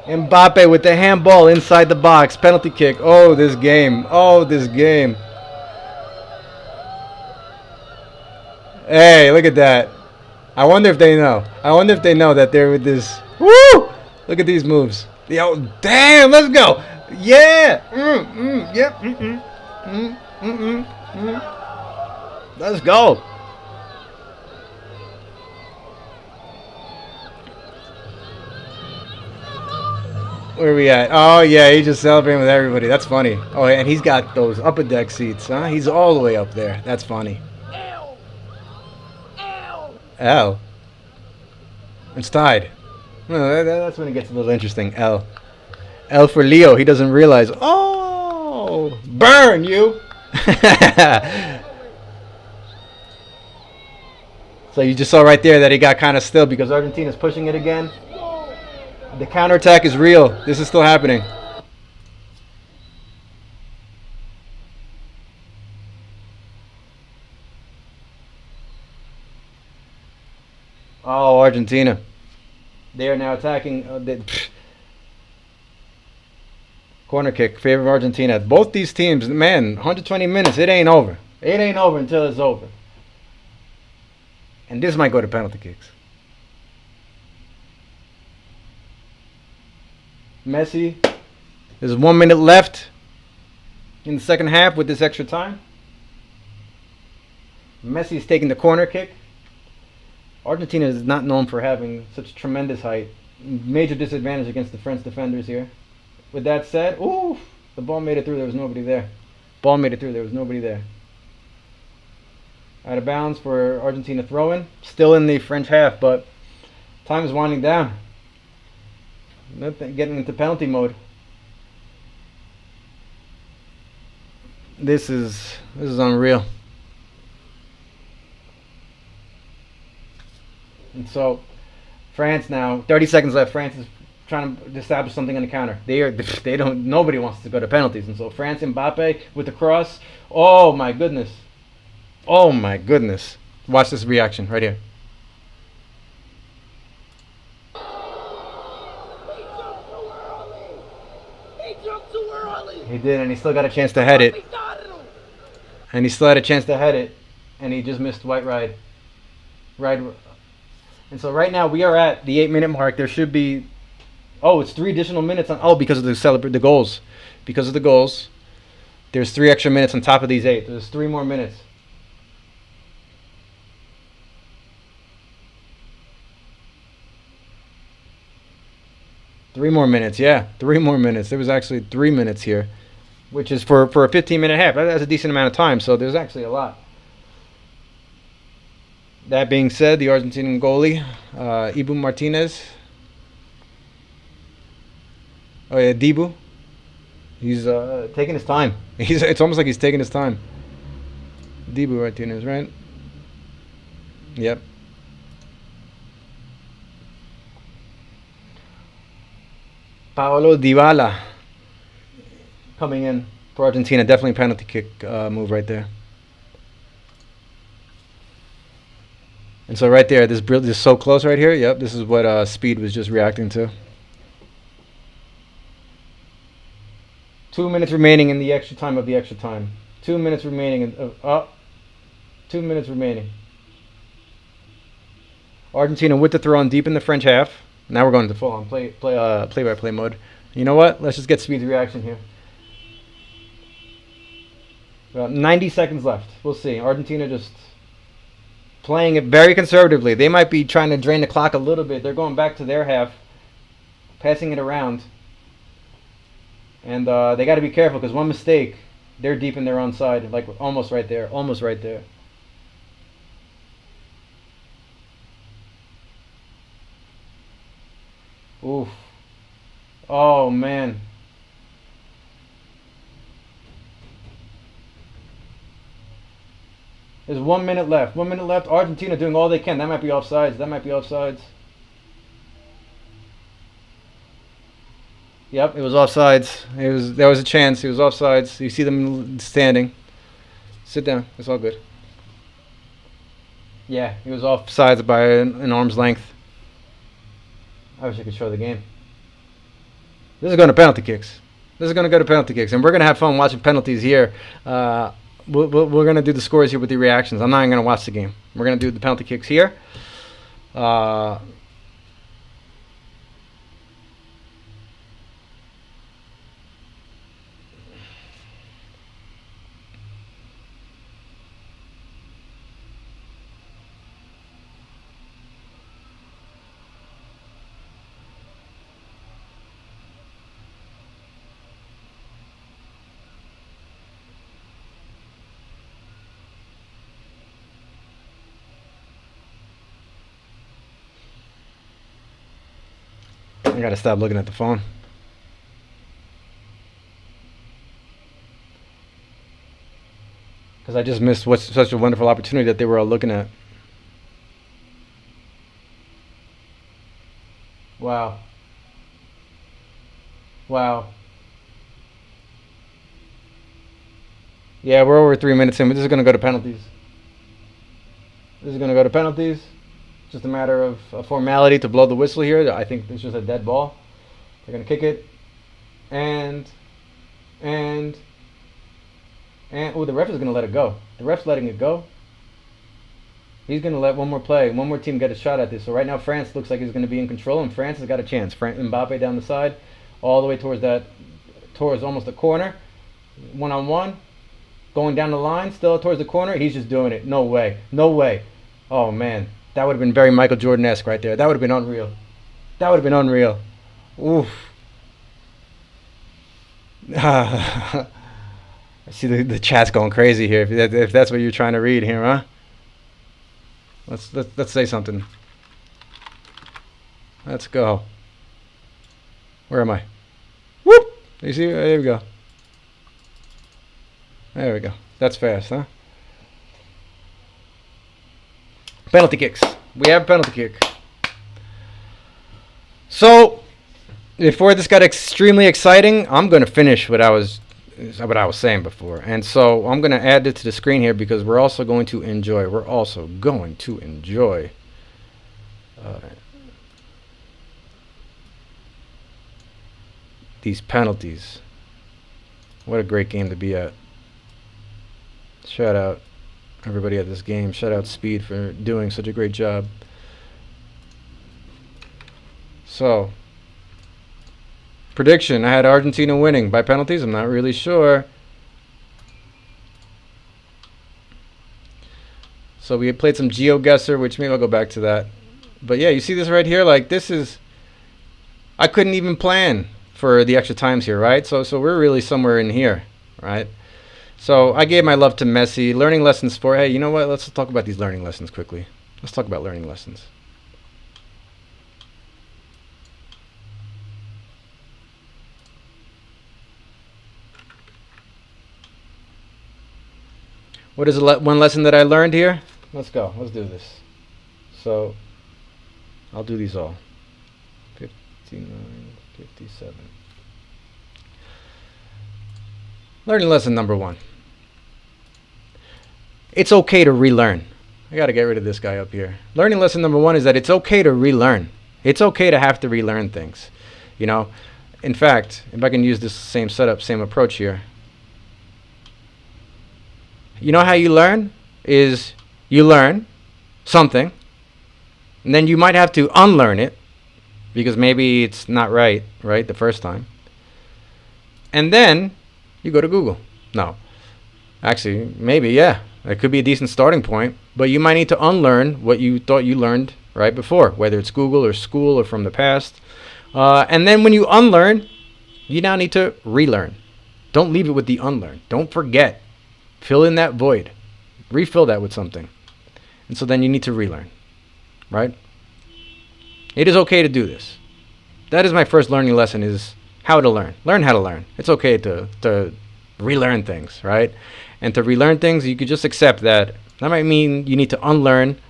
Mbappe with the handball inside the box. Penalty kick. Oh, this game. Oh, this game. Hey, look at that. I wonder if they know. I wonder if they know that they're with this. Woo! Look at these moves. Yo, damn, let's go. Yeah. Yep. Let's go. Where are we at? Oh, yeah, he's just celebrating with everybody. That's funny. Oh, and he's got those upper deck seats, huh? He's all the way up there. That's funny. L. It's tied. Well, that's when it gets a little interesting. L. L for Leo. He doesn't realize. Oh, burn you. So you just saw right there that he got kind of still because Argentina's pushing it again. The counterattack is real. This is still happening. Oh, Argentina. They are now attacking. Corner kick, favor of Argentina. Both these teams, man, 120 minutes. It ain't over. It ain't over until it's over. And this might go to penalty kicks. Messi. There's 1 minute left in the second half with this extra time. Messi's taking the corner kick. Argentina is not known for having such tremendous height. Major disadvantage against the French defenders here. With that said, ooh, the ball made it through. There was nobody there. Ball made it through. There was nobody there. Out of bounds for Argentina throw-in. Still in the French half, but time is winding down. Getting into penalty mode. This is unreal. And so, France now, 30 seconds left. France is trying to establish something on the counter. Nobody wants to go to penalties. And so France, Mbappe with the cross. Oh my goodness. Oh my goodness. Watch this reaction right here. He did, and he still got a chance to head it. And he still had a chance to head it, and he just missed white ride. And so right now we are at the 8-minute mark. There should be, it's 3 additional minutes on. Oh, because of the goals, because of the goals. There's 3 extra minutes on top of these 8. There's 3 more minutes. Three more minutes, yeah. 3 more minutes. There was actually 3 minutes here, which is for a 15-minute half. That's a decent amount of time, so there's actually a lot. That being said, the Argentinian goalie, Ibu Martinez. Oh, yeah, Dibu. He's taking his time. It's almost like he's taking his time. Dibu Martinez, right? Yep. Paulo Dybala coming in for Argentina. Definitely penalty kick move right there. And so right there, this is so close right here. Yep, this is what Speed was just reacting to. 2 minutes remaining in the extra time of the extra time. 2 minutes remaining. 2 minutes remaining. Argentina with the throw on deep in the French half. Now we're going to full on play-by-play mode. You know what? Let's just get Speed's reaction here. About 90 seconds left. We'll see. Argentina just playing it very conservatively. They might be trying to drain the clock a little bit. They're going back to their half, passing it around. And they got to be careful because one mistake, they're deep in their own side, like almost right there, almost right there. Oof. Oh, man. There's 1 minute left. 1 minute left. Argentina doing all they can. That might be offsides. That might be offsides. Yep, it was offsides. There was a chance. It was offsides. You see them standing. Sit down. It's all good. Yeah, he was offsides by an arm's length. I wish I could show the game. This is going to penalty kicks. This is going to go to penalty kicks, and we're going to have fun watching penalties here. We're going to do the scores here with the reactions. I'm not even going to watch the game. We're going to do the penalty kicks here. I gotta stop looking at the phone. Because I just missed what's such a wonderful opportunity that they were all looking at. Wow. Wow. Yeah, we're over 3 minutes in, but this is gonna go to penalties. This is gonna go to penalties. Just a matter of a formality to blow the whistle here. I think it's just a dead ball. They're going to kick it. And oh, the ref is going to let it go. The ref's letting it go. He's going to let one more play, one more team get a shot at this. So right now France looks like he's going to be in control, and France has got a chance. Mbappe down the side, all the way towards almost the corner. One-on-one. Going down the line, still towards the corner. He's just doing it. No way. No way. Oh, man. That would have been very Michael Jordan-esque right there. That would have been unreal. That would have been unreal. Oof. I see the chat's going crazy here. If that's what you're trying to read here, huh? Let's say something. Let's go. Where am I? Whoop! You see? There we go. There we go. That's fast, huh? Penalty kicks. We have a penalty kick. So, before this got extremely exciting, I'm going to finish what I was saying before. And so, I'm going to add it to the screen here because we're also going to enjoy. These penalties. What a great game to be at. Shout out everybody at this game. Shout out Speed for doing such a great job. So, prediction. I had Argentina winning by penalties. I'm not really sure. So we had played some GeoGuessr, which maybe I'll go back to that. But yeah, you see this right here? Like, this is... I couldn't even plan for the extra times here, right? So we're really somewhere in here, right? So I gave my love to Messi. Learning lessons for, hey, you know what? Let's talk about these learning lessons quickly. Let's talk about learning lessons. What is one lesson that I learned here? Let's go. Let's do this. So I'll do these all. 59, 57. Learning lesson number 1. It's okay to relearn. I got to get rid of this guy up here. Learning lesson number 1 is that it's okay to relearn. It's okay to have to relearn things. You know, In fact, if I can use this same setup, same approach here. You know how you learn? Is you learn something, and then you might have to unlearn it because maybe it's not right the first time. And then you go to Google. No. Actually, maybe, yeah. That could be a decent starting point, but you might need to unlearn what you thought you learned right before, whether it's Google or school or from the past. And then when you unlearn, you now need to relearn. Don't leave it with the unlearn. Don't forget. Fill in that void. Refill that with something. And so then you need to relearn, right? It is okay to do this. That is my first learning lesson, is how to learn. Learn how to learn. It's okay to relearn things, right? And to relearn things, you could just accept that. That might mean you need to unlearn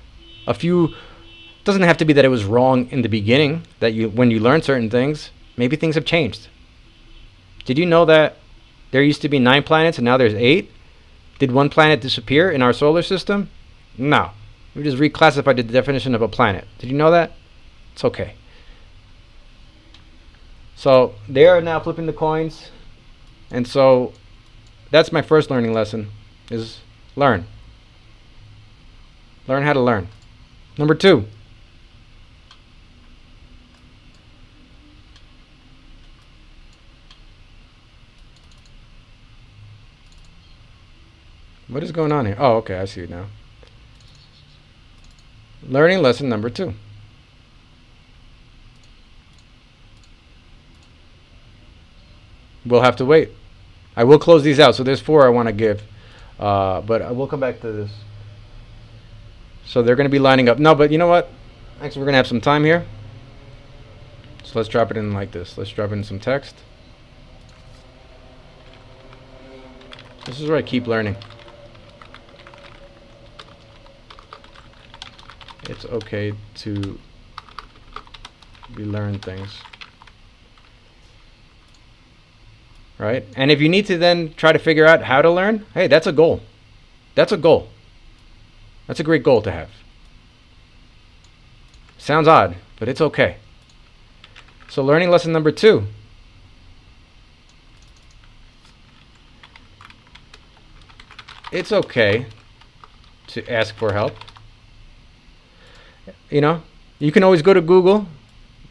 a few. It doesn't have to be that it was wrong in the beginning, that when you learn certain things, maybe things have changed. Did you know that there used to be 9 planets and now there's 8? Did one planet disappear in our solar system? No. We just reclassified the definition of a planet. Did you know that? It's okay. So they are now flipping the coins. And so that's my first learning lesson, is learn. Learn how to learn. Number 2. What is going on here? Oh, okay, I see it now. Learning lesson number 2. We'll have to wait. I will close these out. So there's 4 I want to give. But I will come back to this. So they're going to be lining up. No, but you know what? Actually, we're going to have some time here. So let's drop it in like this. Let's drop in some text. This is where I keep learning. It's okay to relearn things. Right? And if you need to then try to figure out how to learn, hey, that's a goal. That's a goal. That's a great goal to have. Sounds odd, but it's okay. So learning lesson number 2. It's okay to ask for help. You know, you can always go to Google,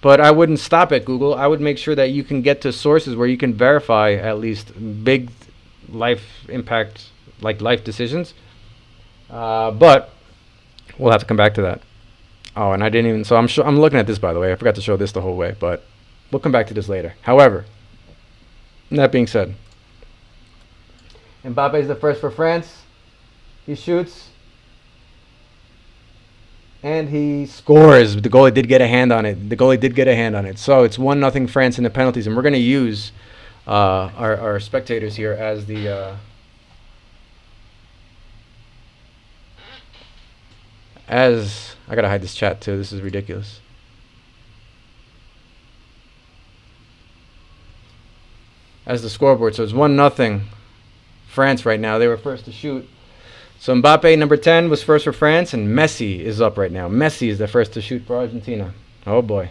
but I wouldn't stop at Google. I would make sure that you can get to sources where you can verify at least big life impact, like life decisions. But we'll have to come back to that. Oh, and I didn't even. So I'm looking at this, by the way. I forgot to show this the whole way, but we'll come back to this later. However, that being said, Mbappe is the first for France. He shoots. And he scores. The goalie did get a hand on it. So it's 1-0 France in the penalties. And we're going to use our spectators here as the... I got to hide this chat too. This is ridiculous. As the scoreboard. So it's 1-0 France right now. They were first to shoot. So Mbappe, number 10, was first for France, and Messi is up right now. Messi is the first to shoot for Argentina. Oh, boy.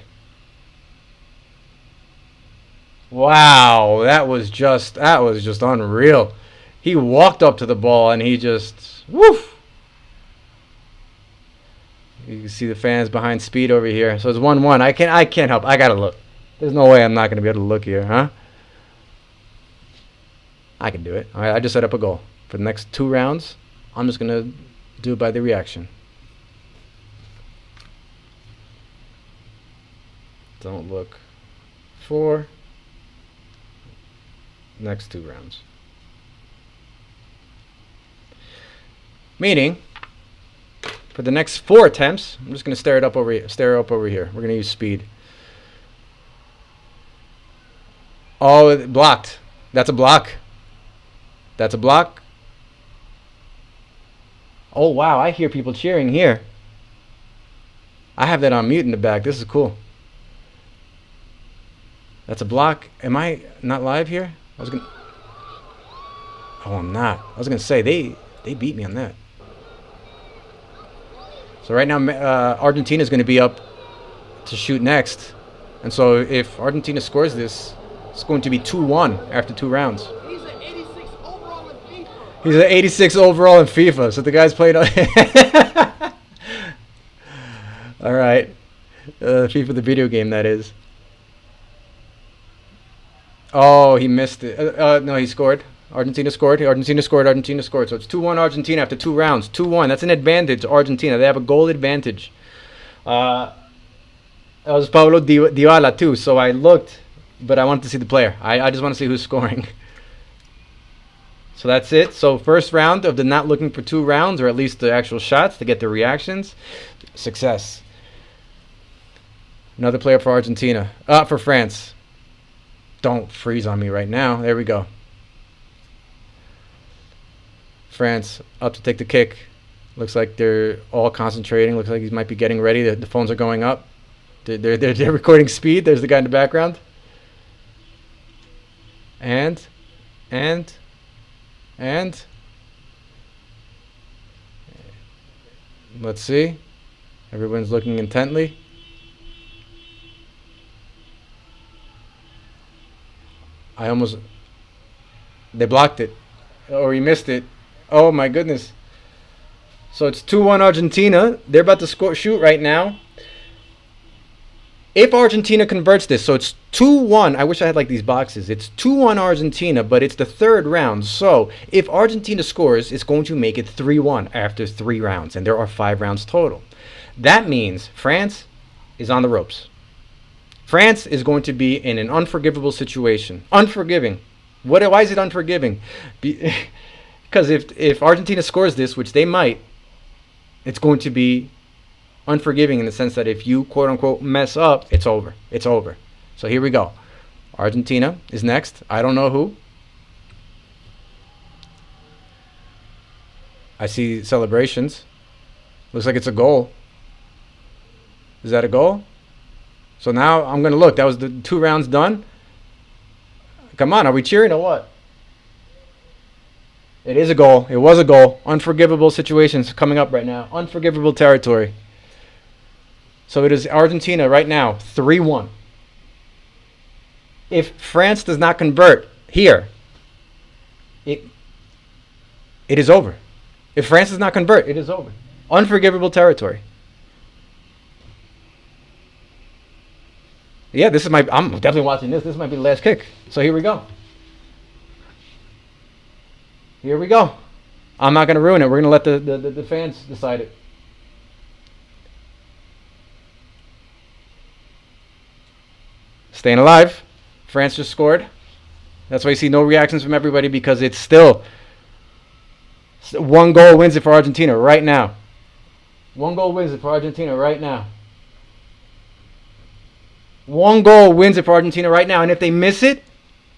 Wow, that was just unreal. He walked up to the ball, and he just, woof. You can see the fans behind Speed over here. So it's 1-1. I can't help. I got to look. There's no way I'm not going to be able to look here, huh? I can do it. All right, I just set up a goal. For the next 2 rounds, I'm just going to do it by the reaction. Don't look for next 2 rounds. Meaning, for the next 4 attempts, I'm just going to stare up over here. We're going to use Speed. Oh, it blocked. That's a block. That's a block. Oh, wow. I hear people cheering here. I have that on mute in the back. This is cool. That's a block. Am I not live here? Oh, I'm not. I was going to say, they beat me on that. So right now, Argentina is going to be up to shoot next. And so if Argentina scores this, It's going to be 2-1 after 2 rounds. He's an 86 overall in FIFA. He's an 86 overall in FIFA, so the guy's played. All right, FIFA the video game, that is. Oh, he missed it. No, he scored. Argentina scored. Argentina scored. Argentina scored. So it's 2-1 Argentina after 2 rounds. 2-1. That's an advantage to Argentina. They have a goal advantage. That was Paulo Dybala too. So I looked, but I wanted to see the player. I just want to see who's scoring. So that's it. So first round of the not looking for 2 rounds, or at least the actual shots to get the reactions. Success. Another player for Argentina. For France. Don't freeze on me right now. There we go. France up to take the kick. Looks like they're all concentrating. Looks like he might be getting ready. The phones are going up. They're recording speed. There's the guy in the background. And let's see. Everyone's looking intently. They blocked it. Or he missed it. Oh my goodness. So it's 2-1 Argentina. They're about to shoot right now. If Argentina converts this, so it's 2-1. I wish I had like these boxes. It's 2-1 Argentina, but it's the 3rd round. So if Argentina scores, it's going to make it 3-1 after 3 rounds. And there are 5 rounds total. That means France is on the ropes. France is going to be in an unforgivable situation. Unforgiving. Why is it unforgiving? Because if Argentina scores this, which they might, it's going to be unforgiving in the sense that if you quote-unquote mess up, it's over. It's over. So here we go. Argentina is next. I don't know who. I see celebrations. Looks like it's a goal. Is that a goal? So now I'm going to look. That was the 2 rounds done. Come on, are we cheering or what? It is a goal. It was a goal. Unforgivable situations coming up right now. Unforgivable territory. So it is Argentina right now, 3-1. If France does not convert here, it is over. If France does not convert, it is over. Unforgivable territory. Yeah, I'm definitely watching this. This might be the last kick. So here we go. Here we go. I'm not going to ruin it. We're going to let the fans decide it. Staying alive. France just scored. That's why you see no reactions from everybody, because it's still 1 goal wins it for Argentina right now. 1 goal wins it for Argentina right now. 1 goal wins it for Argentina right now. And if they miss it,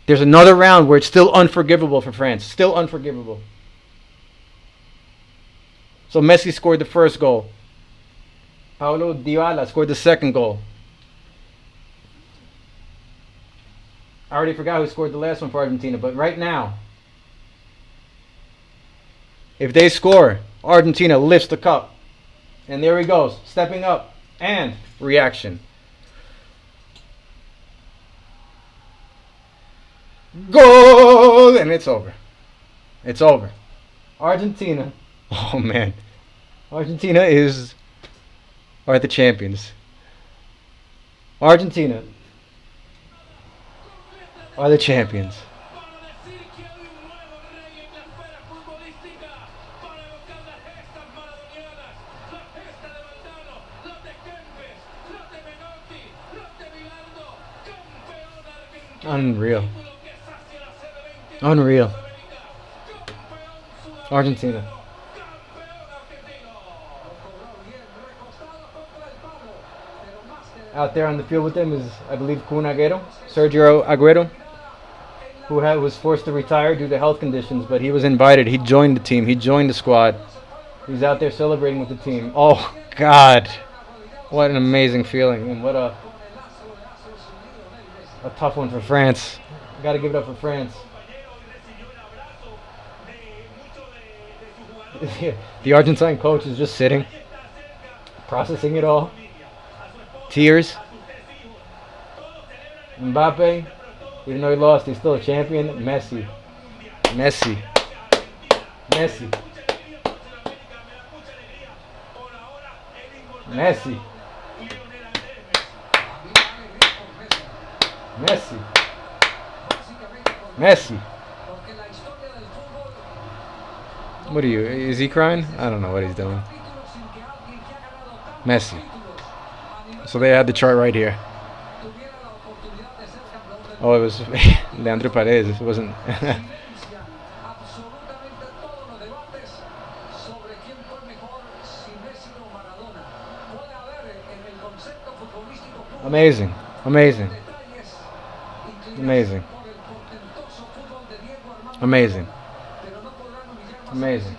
there's another round where it's still unforgivable for France. Still unforgivable. So Messi scored the 1st goal. Paulo Dybala scored the 2nd goal. I already forgot who scored the last one for Argentina. But right now, if they score, Argentina lifts the cup. And there he goes, stepping up. And reaction. Goal! And it's over. It's over. Argentina. Oh, man. Argentina are the champions. Argentina are the champions. Unreal. Unreal. Argentina. Out there on the field with them is, I believe, Sergio Aguero, who was forced to retire due to health conditions, but he was invited. He joined the team. He joined the squad. He's out there celebrating with the team. Oh, God. What an amazing feeling. And what a tough one for France. Got to give it up for France. The Argentine coach is just sitting, processing it all. Tears. Mbappe Even though he lost, he's still a champion. Messi. Messi. Messi. Messi. Messi. Messi. What are you? Is he crying? I don't know what he's doing. Messi. So they had the chart right here. Oh, it was Leandro Paredes. It wasn't. Amazing. Amazing. Amazing. Amazing. Amazing.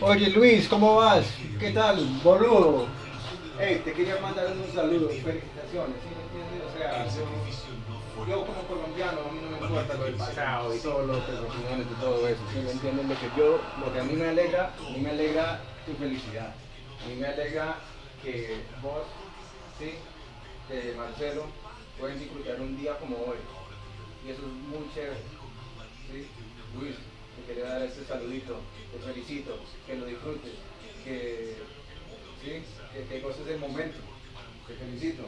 Oye Luis, ¿cómo vas? ¿Qué tal, boludo? Hey, te quería mandar un saludo, felicitaciones, ¿sí me entiendes? O sea, yo como colombiano, a mí no me importa lo del pasado y todos los opiniones y todo eso, ¿sí me entiendes? Lo que a mí me alegra tu felicidad. A mí me alegra que vos, ¿sí? Marcelo, pueden disfrutar un día como hoy. Y eso es muy chévere, ¿sí? Luis, te quería dar este saludito, te felicito, que lo disfrutes, que, ¿sí? que goces el momento, te felicito.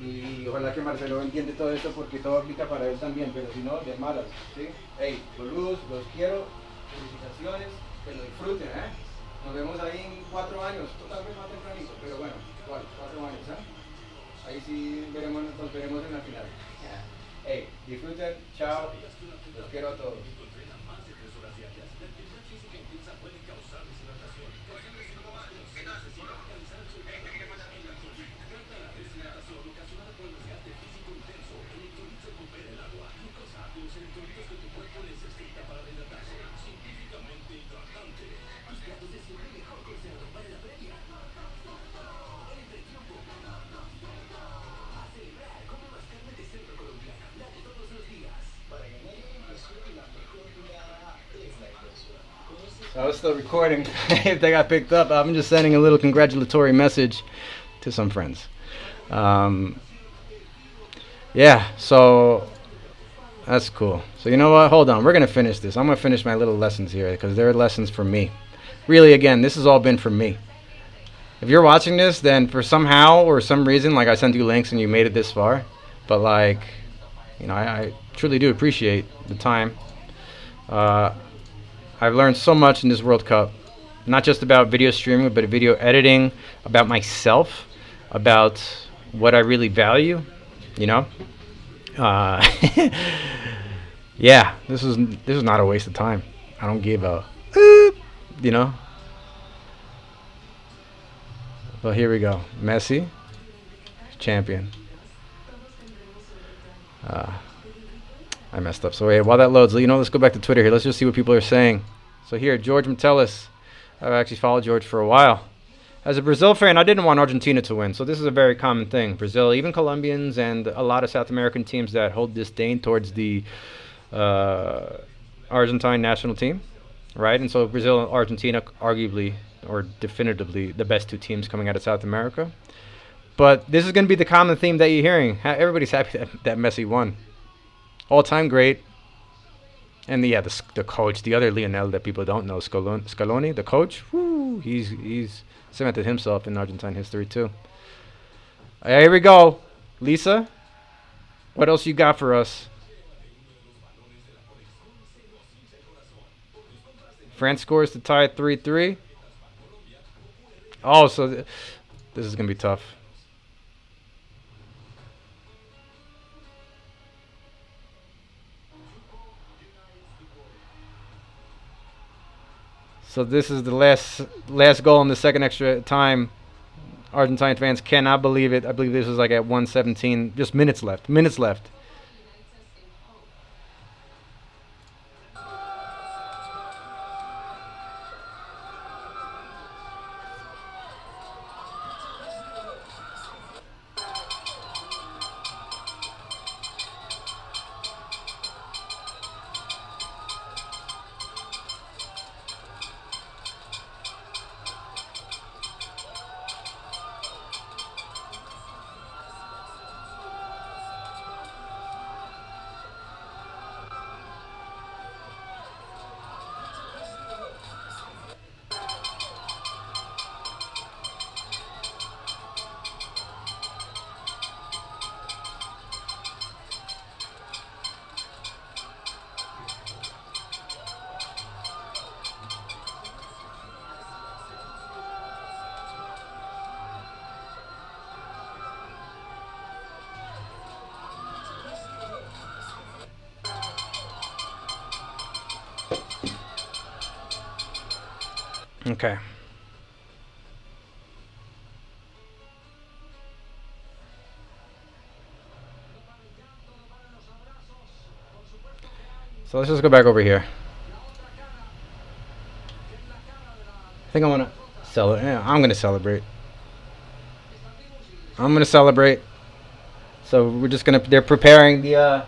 Y ojalá que Marcelo entiende todo esto porque todo aplica para él también, pero si no, de malas, ¿sí? Hey, boludos, los quiero, felicitaciones, que lo disfruten, ¿eh? Nos vemos ahí en 4 años, tal vez más tempranito, pero bueno, igual, 4 años, ¿eh? Ahí sí nos veremos en la final. Hey, disfruten, chao, los quiero a todos. I was still recording. If they got picked up, I'm just sending a little congratulatory message to some friends. Yeah, so that's cool. So you know what? Hold on. We're going to finish this. I'm going to finish my little lessons here because they're lessons for me. Really, again, this has all been for me. If you're watching this, then for somehow or some reason, like I sent you links and you made it this far, but like, I truly do appreciate the time. Uh, I've learned so much in this World Cup, not just about video streaming, but video editing, about myself, about what I really value. You know, uh, yeah, this is not a waste of time. I don't give a, you know. Well, here we go. Messi, champion. Uh, I messed up. So wait, while that loads, let's go back to Twitter here. Let's just see what people are saying. So here, George Metellus. I've actually followed George for a while. As a Brazil fan, I didn't want Argentina to win. So this is a very common thing. Brazil, even Colombians and a lot of South American teams that hold disdain towards the Argentine national team, right? And so Brazil and Argentina, arguably or definitively the best two teams coming out of South America. But this is going to be the common theme that you're hearing. Everybody's happy that Messi won. All-time great. And the coach, the other Lionel that people don't know, Scaloni, the coach, whoo, he's cemented himself in Argentine history too. Here we go. Lisa, what else you got for us? France scores to tie at 3-3. Oh, so this is going to be tough. So this is the last goal in the second extra time. Argentine fans cannot believe it. I believe this is like at 1:17. Just minutes left. Minutes left. Okay. So let's just go back over here. I think I want to celebrate. Yeah, I'm going to celebrate. I'm going to celebrate. So we're just going to, they're preparing the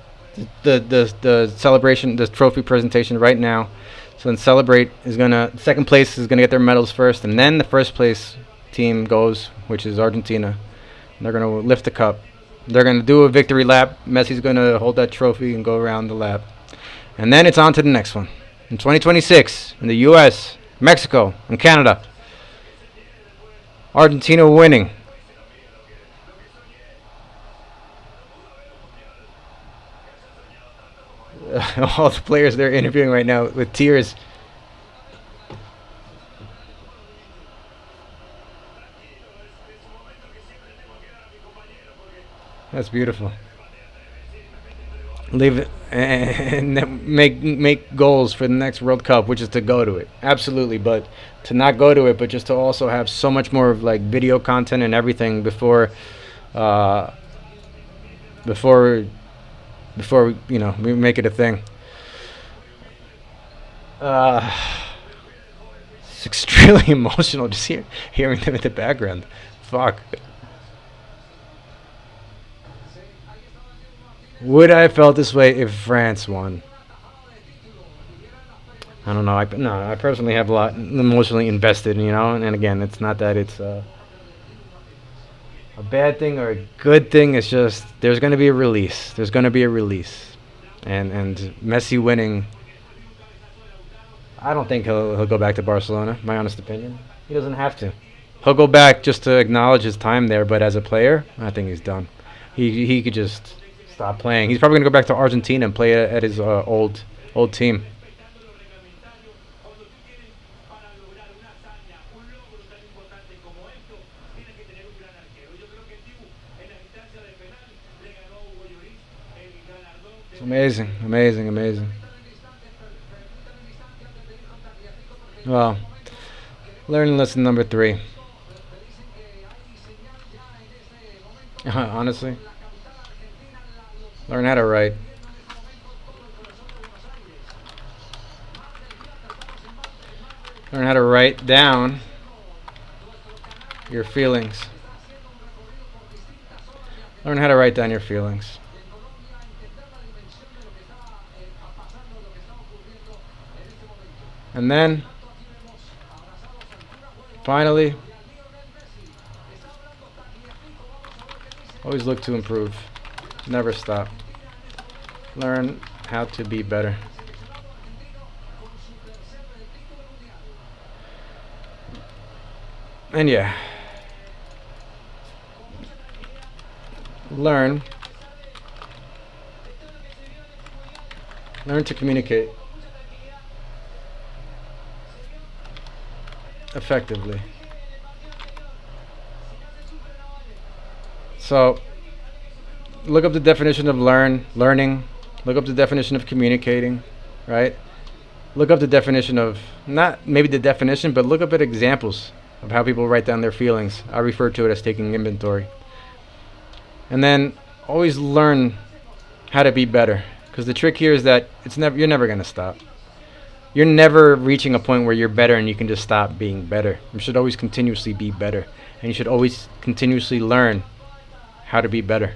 celebration, the trophy presentation right now. So then Celebrate is going to, second place is going to get their medals first, and then the first place team goes, which is Argentina. And they're going to lift the cup. They're going to do a victory lap. Messi's going to hold that trophy and go around the lap. And then it's on to the next one. In 2026, in the U.S., Mexico, and Canada, Argentina winning. All the players they're interviewing right now with tears. That's beautiful. Leave it and make goals for the next World Cup, which is to go to it. Absolutely, but to not go to it, but just to also have so much more of like video content and everything before we make it a thing. It's extremely emotional just hearing them in the background. Fuck. Would I have felt this way if France won? I don't know. I personally have a lot emotionally invested, and again, it's not that it's a bad thing or a good thing. It's just there's going to be a release. And Messi winning, I don't think he'll go back to Barcelona. My honest opinion, he doesn't have to. He'll go back just to acknowledge his time there, but as a player, I think he's done. He could just stop playing. He's probably gonna go back to Argentina and play at his old team. It's amazing, amazing, amazing. Well, learning lesson number 3. Honestly, learn how to write. Learn how to write down your feelings. Learn how to write down your feelings. And then, finally, always look to improve. Never stop. Learn how to be better. And yeah, learn to communicate effectively. So, look up the definition of learning. Look up the definition of communicating, right? Look up the definition of, not maybe the definition, but look up at examples of how people write down their feelings. I refer to it as taking inventory. And then always learn how to be better, because the trick here is that you're never going to stop. You're never reaching a point where you're better and you can just stop being better. You should always continuously be better, and you should always continuously learn how to be better.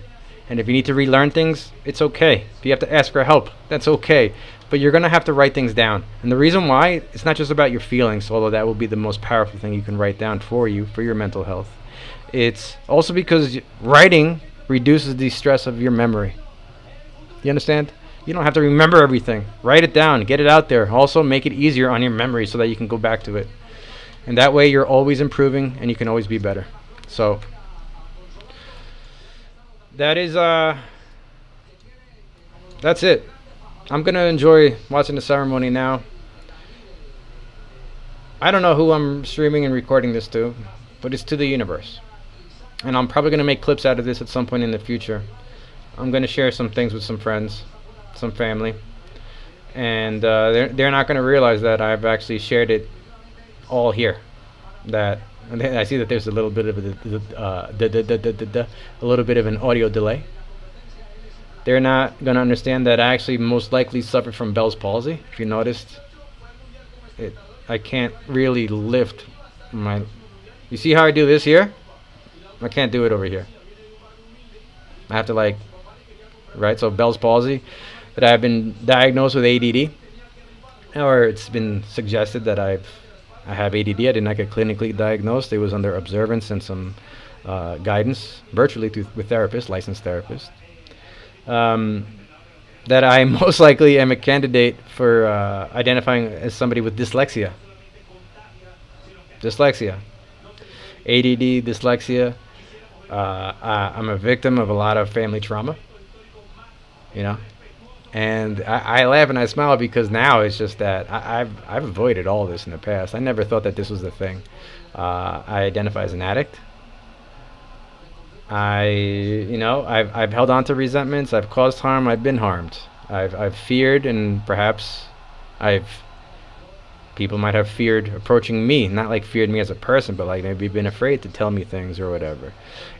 And if you need to relearn things, it's okay. If you have to ask for help, that's okay. But you're going to have to write things down. And the reason why, it's not just about your feelings, although that will be the most powerful thing you can write down for you, for your mental health. It's also because writing reduces the stress of your memory. You understand? You don't have to remember everything. Write it down. Get it out there. Also, make it easier on your memory so that you can go back to it. And that way, you're always improving and you can always be better. So, that's it. I'm going to enjoy watching the ceremony now. I don't know who I'm streaming and recording this to, but it's to the universe. And I'm probably going to make clips out of this at some point in the future. I'm going to share some things with some friends, some family. And they're not going to realize that I've actually shared it all here. And I see that there's a little bit of a little bit of an audio delay. They're not going to understand that I actually most likely suffered from Bell's palsy. If you noticed, I can't really lift my. You see how I do this here? I can't do it over here. I have to right? So Bell's palsy, that I've been diagnosed with ADD, or it's been suggested that I have ADD. I did not get clinically diagnosed. It was under observance and some guidance, virtually with therapists, licensed therapists. That I most likely am a candidate for identifying as somebody with dyslexia. ADD, dyslexia. I'm a victim of a lot of family trauma, and I laugh and I smile because now it's just that I've avoided all this in the past. I never thought that this was the thing. I identify as an addict. I've held on to resentments. I've caused harm. I've been harmed. I've feared, and perhaps people might have feared approaching me, not like feared me as a person, but like maybe been afraid to tell me things or whatever.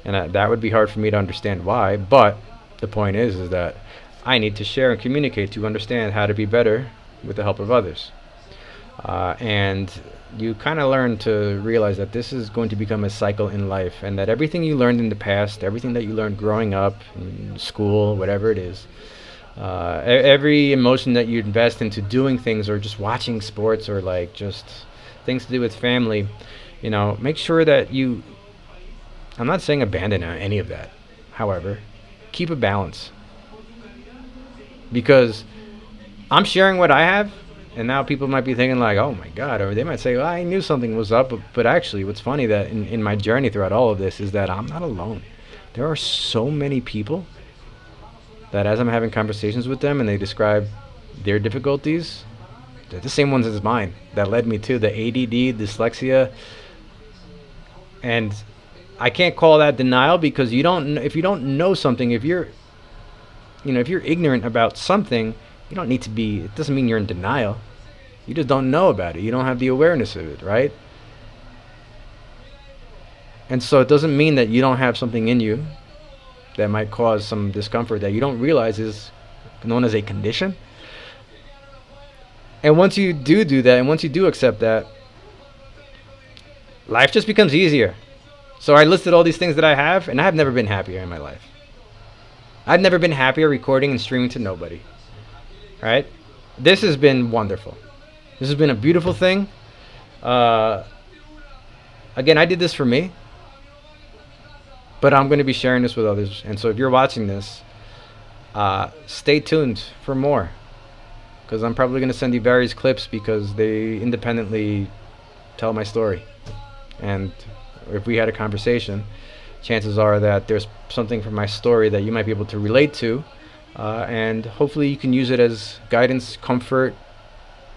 And that would be hard for me to understand why. But the point is that I need to share and communicate to understand how to be better with the help of others. And you kind of learn to realize that this is going to become a cycle in life, and that everything you learned in the past, everything that you learned growing up in school, whatever it is, every emotion that you invest into doing things or just watching sports or just things to do with family, make sure that I'm not saying abandon any of that. However, keep a balance. Because I'm sharing what I have, And now people might be thinking like, oh my God, or they might say, well, I knew something was up. But actually, what's funny that in my journey throughout all of this is that I'm not alone. There are so many people that as I'm having conversations with them and they describe their difficulties, they're the same ones as mine that led me to the ADD, dyslexia. And I can't call that denial because if you don't know something, if you're ignorant about something, you don't need to be, it doesn't mean you're in denial. You just don't know about it. You don't have the awareness of it, right? And so it doesn't mean that you don't have something in you that might cause some discomfort that you don't realize is known as a condition. And once you do that, and once you do accept that, life just becomes easier. So I listed all these things that I have, and I have never been happier in my life. I've never been happier recording and streaming to nobody. Right? This has been wonderful. This has been a beautiful thing. Again, I did this for me, but I'm going to be sharing this with others. And so if you're watching this, stay tuned for more, because I'm probably going to send you various clips because they independently tell my story. And if we had a conversation, chances are that there's something from my story that you might be able to relate to, and hopefully you can use it as guidance, comfort,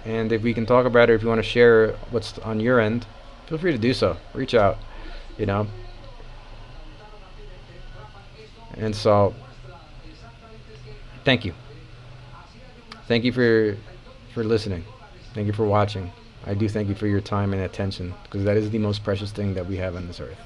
and if we can talk about it, if you want to share what's on your end, feel free to do so. Reach out, And so, thank you. Thank you for listening. Thank you for watching. I do thank you for your time and attention, because that is the most precious thing that we have on this earth.